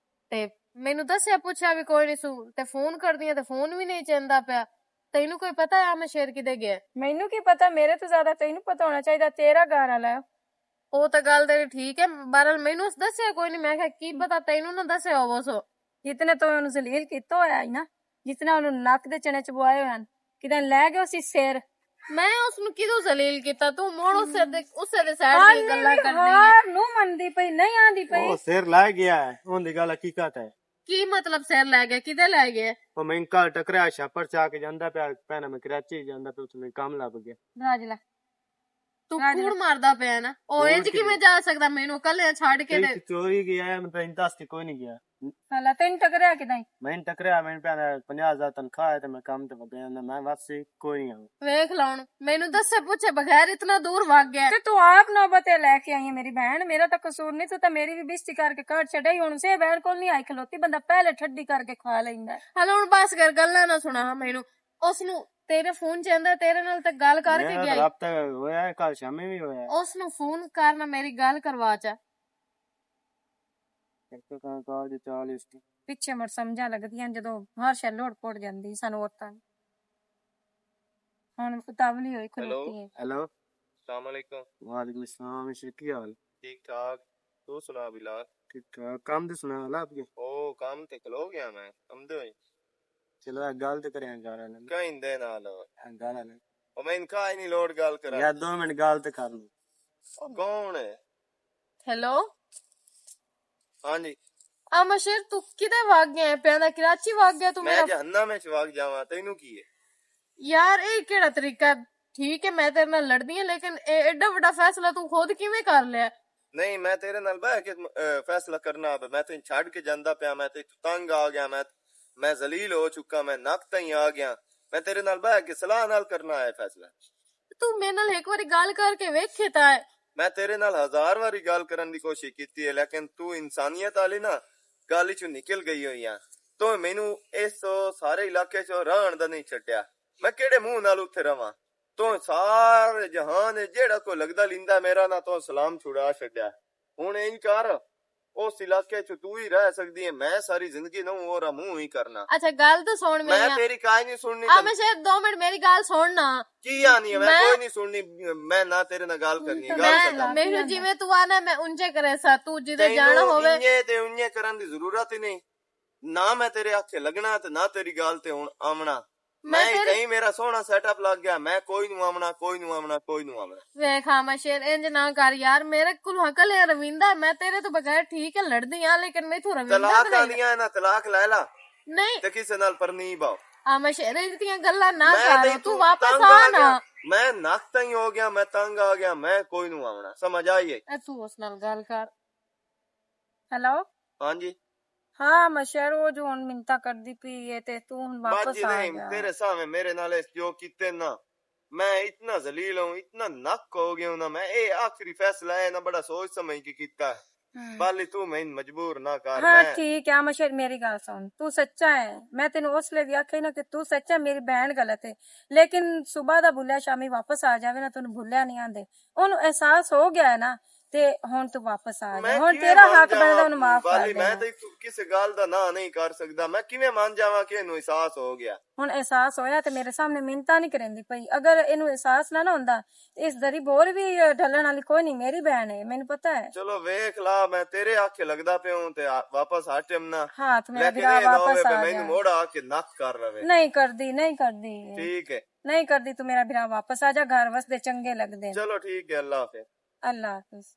ਤੇ ਮੈਨੂੰ ਦੱਸਿਆ ਪੁੱਛਿਆ ਵੀ ਕੋਈ ਨਹੀਂ ਸੂ ਤੇ ਫੋਨ ਕਰਦੀ ਆ ਤੇ ਫੋਨ ਵੀ ਨਹੀਂ ਚੰਦਾ ਪਿਆ। ਤੈਨੂੰ ਕੋਈ ਪਤਾ ਆ ਮੈਂ ਸ਼ੇਰ ਕਿਤੇ ਗਿਆ? ਮੈਨੂੰ ਕੀ ਪਤਾ ਮੇਰੇ ਤੋਂ ਜ਼ਿਆਦਾ ਤੈਨੂੰ ਪਤਾ ਹੋਣਾ ਚਾਹੀਦਾ ਤੇਰਾ ਘਰ ਵਾਲਾ। ਉਹ ਤਾਂ ਗੱਲ ਤੇਰੀ ਠੀਕ ਹੈ ਬਹਰਲ ਮੈਨੂੰ ਦੱਸਿਆ ਕੋਈ ਨਹੀਂ। ਮੈਂ ਕਿਹਾ ਕੀ ਪਤਾ ਤੈਨੂੰ ਨਾ ਦੱਸਿਆ ਹੋਵੋ ਸੋ। ਜਿਤਨੇ ਤੋਂ ਉਹਨੂੰ ਜ਼ਲੀਲ ਕੀਤਾ ਹੋਇਆ ਨਾ ਜਿਤਨਾ ਉਹਨੂੰ ਨੱਕ ਦੇ ਚਣੇ ਚ ਬੁਆਏ ਹੋਏ ਹਨ ਕਿਤੇ ਲੈ ਗਏ ਸੀ ਸਿਰ। ਮੈਂ ਉਸਨੂੰ ਕਿਦੋਂ ਜ਼ਲੀਲ ਕੀਤਾ? ਤੂੰ ਮੋੜ ਉਸੇ ਦੇ ਸਾਈਡ ਦੀ ਗੱਲਾਂ ਕਰਦੀ ਹੈ। ਹਾਰ ਨੂੰ ਮੰਨਦੀ ਪਈ ਨਹੀਂ ਆਂਦੀ ਪਈ। ਉਹ ਸਿਰ ਲੈ ਗਿਆ ਹੈ ਉਹਦੀ ਗੱਲ ਹਕੀਕਤ ਹੈ। ਕੀ ਮਤਲਬ ਸਿਰ ਲੈ ਗਿਆ? ਕਿਤੇ ਲੈ ਗਿਆ? ਉਹ ਮੈਂ ਕੱਲ ਟਕਰਿਆ ਛਾਪਰ ਚ ਆ ਕੇ ਜਾਂਦਾ ਪਿਆ ਪੈਣਾ ਮੈਂ ਕਰਾਚੀ ਜਾਂਦਾ ਪਿਆ ਉੱਥੇ ਕੰਮ ਲੱਭ ਗਿਆ। ਰਾਜਲਾ ਤੂੰ ਕੂੜ ਮਾਰਦਾ ਪਿਆ ਨਾ ਉਹ ਇੰਜ ਕਿਵੇਂ ਜਾ ਸਕਦਾ ਮੈਨੂੰ ਕੱਲੇ ਛੱਡ ਕੇ ਤੇ? ਚੋਰੀ ਗਿਆ ਮੈਂ ਤੈਨੂੰ ਦੱਸ ਕੇ ਕੋਈ ਨਹੀਂ ਗਿਆ। ਹਾਲਾ ਤੈਨੂੰ ਟਕਰਿਆ ਕਿਦਾਂ? ਮੈਂ ਟਕਰਿਆ ਮੈਨੂੰ ਪੈਣਾ 50,000 ਤਨਖਾਹ ਹੈ ਤੇ ਮੈਂ ਕੰਮ ਤੇ ਵਗਿਆ ਮੈਂ ਬਸ ਕੋਈ ਨਹੀਂ ਆਉਂ। ਵੇਖ ਲਾਉਣ ਮੈਨੂੰ ਦੱਸੇ ਪੁੱਛੇ ਬਗੈਰ ਇਤਨਾ ਦੂਰ ਵਗ ਗਿਆ। ਤੇ ਤੂੰ ਆਪ ਨੌਬਤ ਲੈ ਕੇ ਆਈ ਹੈ ਮੇਰੀ ਭੈਣ। ਮੇਰਾ ਤਾਂ ਕਸੂਰ ਨਹੀਂ ਤੂੰ ਤਾਂ ਮੇਰੀ ਵੀ ਬਿਸਤੀ ਕਰਕੇ ਕੱਢ ਛੱਡਿਆ। ਹੁਣ ਸੇ ਭੈਣ ਕੋਲ ਨਹੀਂ ਆਈ ਖਲੋਤੀ ਬੰਦਾ ਪਹਿਲੇ ਠੱਡੀ ਕਰਕੇ ਖਾ ਲੈਂਦਾ। ਹਲ ਹੁਣ ਬਸ ਕਰ ਗੱਲਾਂ ਨਾ ਸੁਣਾ ਮੈਨੂੰ। ਉਸਨੂੰ ਤੇਰੇ ਫੋਨ 'ਚ ਆਂਦਾ ਤੇਰੇ ਨਾਲ ਤਾਂ ਗੱਲ ਕਰਕੇ ਮੇਰਾ ਗਿਆ ਤਾਂ ਰਾਬਤਾ ਹੋਇਆ ਹੈ, ਕੱਲ ਸ਼ਾਮੀ ਵੀ ਹੋਇਆ ਹੈ। ਉਸ ਨੂੰ ਫੋਨ ਕਰਨਾ ਮੇਰੀ ਗੱਲ ਕਰਵਾ ਚਾ ਇੱਕ ਕਾਲ ਦੀ ਚਾਲ ਇਸ ਦੀ ਪਿੱਛੇ ਮਰ ਸਮਝਾਂ ਲੱਗਦੀਆਂ ਜਦੋਂ ਹਰ ਸ਼ੈ ਲੋੜ ਪੜ ਜਾਂਦੀ ਸਾਨੂੰ ਔਰਤਾਂ ਨੂੰ। ਹੁਣ ਉਤਾਵਲੀ ਹੋਈ ਖਲੋਤੀ ਹੈ। हेलो अस्सलाम वालेकुम। वालेकुम अस्सलाम मिस्टर की हाल ठीक ठाक, तू सुना बिलाल? ठीक ठाक काम तो सुना वाला आपके ओ काम ते खलो गया मैं समझो चलो एक गल तो करें गाल वाले कहीं दे नाल गाल वाले ओ मैं इनका ही नहीं लोड गाल करा। यार 2 मिनट गाल तो कर लो ओ कौन है? ਹੈਲੋ हाँ जी, ਆ ਮਸ਼ੀਰ ਤੂੰ ਕਿਤੇ ਵਗ ਗਿਆ ਪਿਆ ਕਰਾਚੀ ਵਗ ਗਿਆ ਤੂੰ मैं ਮੇਰਾ जहन्नम में चवाक जावा तेनू की है? ਯਾਰ ਇਹ ਕਿਹੜਾ ਤਰੀਕਾ ਠੀਕ ਹੈ ਮੈਂ ਤੇਰੇ ਨਾਲ ਲੜਦੀ ਹਾਂ ਲੇਕਿਨ ਇਹ ਐਡਾ ਵੱਡਾ ਫੈਸਲਾ ਤੂੰ ਖੁਦ ਕਿਵੇਂ ਕਰ ਲਿਆ नहीं मैं तेरे नाल बह के फैसला करना अब मैं तेन छड़ के जांदा पिया मैं ते तंग आ गया मैं जलील हो चुका मैं नक तई आ गया मैं तेरे नाल बह के सलाह नाल करना है फैसला। ਤੂੰ ਮੇਰੇ ਨਾਲ ਇੱਕ ਵਾਰੀ ਗੱਲ ਕਰਕੇ ਵੇਖੇ ਤਾਂ मैं तेरे नाल 1000 वारी गल करन दी कोशिश कीती है लेकिन तू इंसानियत वाली ना गल चों निकल गई होई आ तो मैनू इस सारे इलाके चों रहन दा नहीं छड्या मैं केड़े मुंह नाल उत्थे रवां तो सारे जहान जेड़ा को लगदा लिंदा मेरा ना तो सलाम छुड़ा छड्या हुण इंज कर उस इलाके च तू ही रह सकदी है मैं सारी जिंदगी नूं ओरा मुंह ही करना। ਅੱਛਾ ਗੱਲ ਤਾਂ ਸੁਣ मैं ਮੇਰੀ तेरी काई नहीं सुननी ਆ ਮਸ਼ੀਰ 2 ਮਿੰਟ ਮੇਰੀ ਗੱਲ ਸੁਣ ਨਾ की आनी है मैं कोई नहीं सुननी मैं ना तेरे नाल गल करनी है गल खत्म। ਮੈਨੂੰ ਜਿਵੇਂ ਤੂੰ ਆਣਾ ਮੈਂ ਉਂਝੇ ਕਰੇ ਸਾ ਤੂੰ ਜਿਹਦੇ ਜਾਣਾ ਹੋਵੇ ਇੰਨੇ ਤੇ ਉੰਨੇ ਕਰਨ ਦੀ ਜ਼ਰੂਰਤ ਹੀ ਨਹੀਂ ਨਾ ਮੈਂ ਤੇਰੇ ਆਖੇ ਲੱਗਣਾ ਤੇ ਨਾ ਤੇਰੀ ਗੱਲ ਤੇ ਹੁਣ ਆਵਣਾ ਮੈਂ ਕਹੀਂ ਮੇਰਾ ਸੋਹਣਾ ਸੈਟਅਪ ਲੱਗ ਗਿਆ ਮੈਂ ਕੋਈ ਨੂੰ ਆਵਣਾ ਕੋਈ ਨੂੰ ਆਵਣਾ ਕੋਈ ਨੂੰ ਆਵਣਾ ਵੇਖ ਹਾਂ ਮਸ਼ੀਰ ਇੰਜ ਨਾ ਕਰ ਯਾਰ ਮੇਰੇ ਕੋਲ ਹਕਲ ਹੈ ਰਵਿੰਦਾ ਮੈਂ ਤੇਰੇ ਤੋਂ ਬਗੈਰ ਠੀਕ ਹੈ ਲੜਦੀ ਆ ਲੇਕਿਨ ਮੈਥੋਂ ਰਵਿੰਦਾ ਤਲਾਕ ਆਂਦੀਆਂ ਨਾ ਤਲਾਕ ਲੈ ਲਾ ਨਹੀਂ ਤੇ ਕਿਸੇ ਨਾਲ ਪਰਨੀ ਬਾਓ ਆ ਮਸ਼ੀਰ ਇਹਦੀਆਂ ਗੱਲਾਂ ਨਾ ਮੈਂ ਕਰ ਨਹੀਂ ਤੂੰ ਵਾਪਸ ਤੰਗ ਆ ਗਿਆ, ਨਾ ਮੈਂ ਨੱਕ ਤਈ ਹੋ ਗਿਆ ਮੈਂ ਤੰਗ ਆ ਗਿਆ ਮੈਂ ਕੋਈ ਨੂੰ ਆਵਣਾ ਸਮਝ ਆਈਏ। ਤੂੰ ਉਸ ਨਾਲ ਗੱਲ ਕਰ ਹੈਲੋ ਹਾਂਜੀ ਹਾਂ ਮਸ਼ਰ ਉਹ ਜੋ ਹੁਣ ਮਿੰਤਾ ਕਰਦੀ ਪਈ ਹੈ ਤੇ ਤੂੰ ਹੁਣ ਵਾਪਸ बाजी ਆ नहीं ਗਿਆ तेरे सामने मेरे नाले जो किते ना मैं इतना जलील हूँ इतना नक हो गया हूं ना मैं ये आखिरी फैसला है ना बड़ा सोच समझ के किया बाली तू मैं मजबूर ना कर ਹਾਂ मैं ਠੀਕ ਹੈ ਮਸ਼ਰ ਮੇਰੀ ਗੱਲ ਸੁਣ ਤੂੰ ਸੱਚਾ ਹੈ ਮੈਂ ਤੈਨੂੰ ਉਸ ਲਈ ਆਖਿਆ ਨਾ ਕਿ ਤੂੰ ਸੱਚਾ ਮੇਰੀ ਬਹਿਣ ਗਲਤ ਹੈ ਲੇਕਿਨ ਸਵੇਰ ਦਾ ਭੁੱਲਿਆ ਸ਼ਾਮੀ ਵਾਪਸ ਆ ਜਾਵੇ ਨਾ ਤੈਨੂੰ ਭੁੱਲਿਆ ਨਹੀਂ ਆਂਦੇ ਉਹਨੂੰ ਅਹਿਸਾਸ ਹੋ ਗਿਆ ਹੈ ਨਾ ਤੇ ਹੁਣ ਤੂੰ ਵਾਪਸ ਆ ਜਾ मैं ਹੁਣ किवें ਤੇਰਾ मान ਹੱਕ जावां? ਬਣਦਾ ਉਹਨੂੰ ਮਾਫ ਕਰ बाली मैं ਦੇ तो किसी गल दा ना नहीं कर सकदा मैं किवें मान जावां कि इन्हू एहसास हो गया। ਹੁਣ ਅਹਿਸਾਸ ਹੋਇਆ ਤੇ ਮੇਰੇ ਸਾਹਮਣੇ ਮਿੰਤਾ ਨਹੀਂ ਕਰੇਂਦੀ ਪਈ ਅਗਰ ਇਹਨੂੰ ਅਹਿਸਾਸ ਨਾ ਹੁੰਦਾ ਇਸ ਦਰੀ ਬੋਰ ਵੀ ਢਲਣ ਵਾਲੀ ਕੋਈ ਨਹੀਂ ਮੇਰੀ ਭੈਣ ਹੈ ਮੈਨੂੰ ਪਤਾ ਹੈ चलो वेख ला मैं तेरे आखे लगदा पे हूं ते वापस हटम ना हाथ मेरा लेकिन गिरा ये ना होवे वापस कि आ मैनू जा मोड़ा आके नक कर रवे। नहीं करदी नहीं करदी ठीक है नहीं करदी तू मेरा भिरा वापस आ जा घर वसदे चंगे लगदे चलो ठीक है अल्लाह हाफिज। अल्लाह हाफिज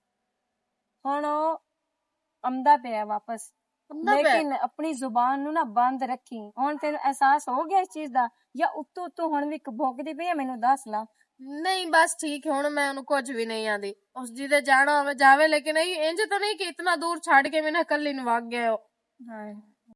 ਹੁਣ ਉਹ ਆਮਦਾ ਪਿਆ ਵਾਪਸ ਆਉਂਦਾ ਪਿਆ? ਲੇਕਿਨ ਆਪਣੀ ਜ਼ੁਬਾਨ ਨੂੰ ਨਾ ਬੰਦ ਰੱਖੀ ਹੁਣ ਤੈਨੂੰ ਅਹਿਸਾਸ ਹੋ ਗਿਆ ਇਸ ਚੀਜ਼ ਦਾ ਜਾਂ ਉੱਤੋਂ ਉੱਤੋਂ ਹੁਣ ਵੀ ਭੋਗਦੀ ਪਈ ਹੈ ਮੈਨੂੰ ਦੱਸ ਲਾ ਨਹੀਂ ਬਸ ਠੀਕ ਹੈ ਹੁਣ ਮੈਂ ਉਹਨੂੰ ਕੁਝ ਵੀ ਨਹੀਂ ਆਂਦੀ ਉਸ ਜਿਹਦੇ ਜਾਣਾ ਹੋਵੇ ਜਾਵੇ ਲੇਕਿਨ ਇਹ ਇੰਜ ਤਾਂ ਨਹੀਂ ਕਿ ਇਤਨਾ ਦੂਰ ਛੱਡ ਕੇ ਮੈਨੂੰ ਇਕੱਲੀ ਨੂੰ ਵਗ ਗਿਆ ਉਹ ਹਾਂ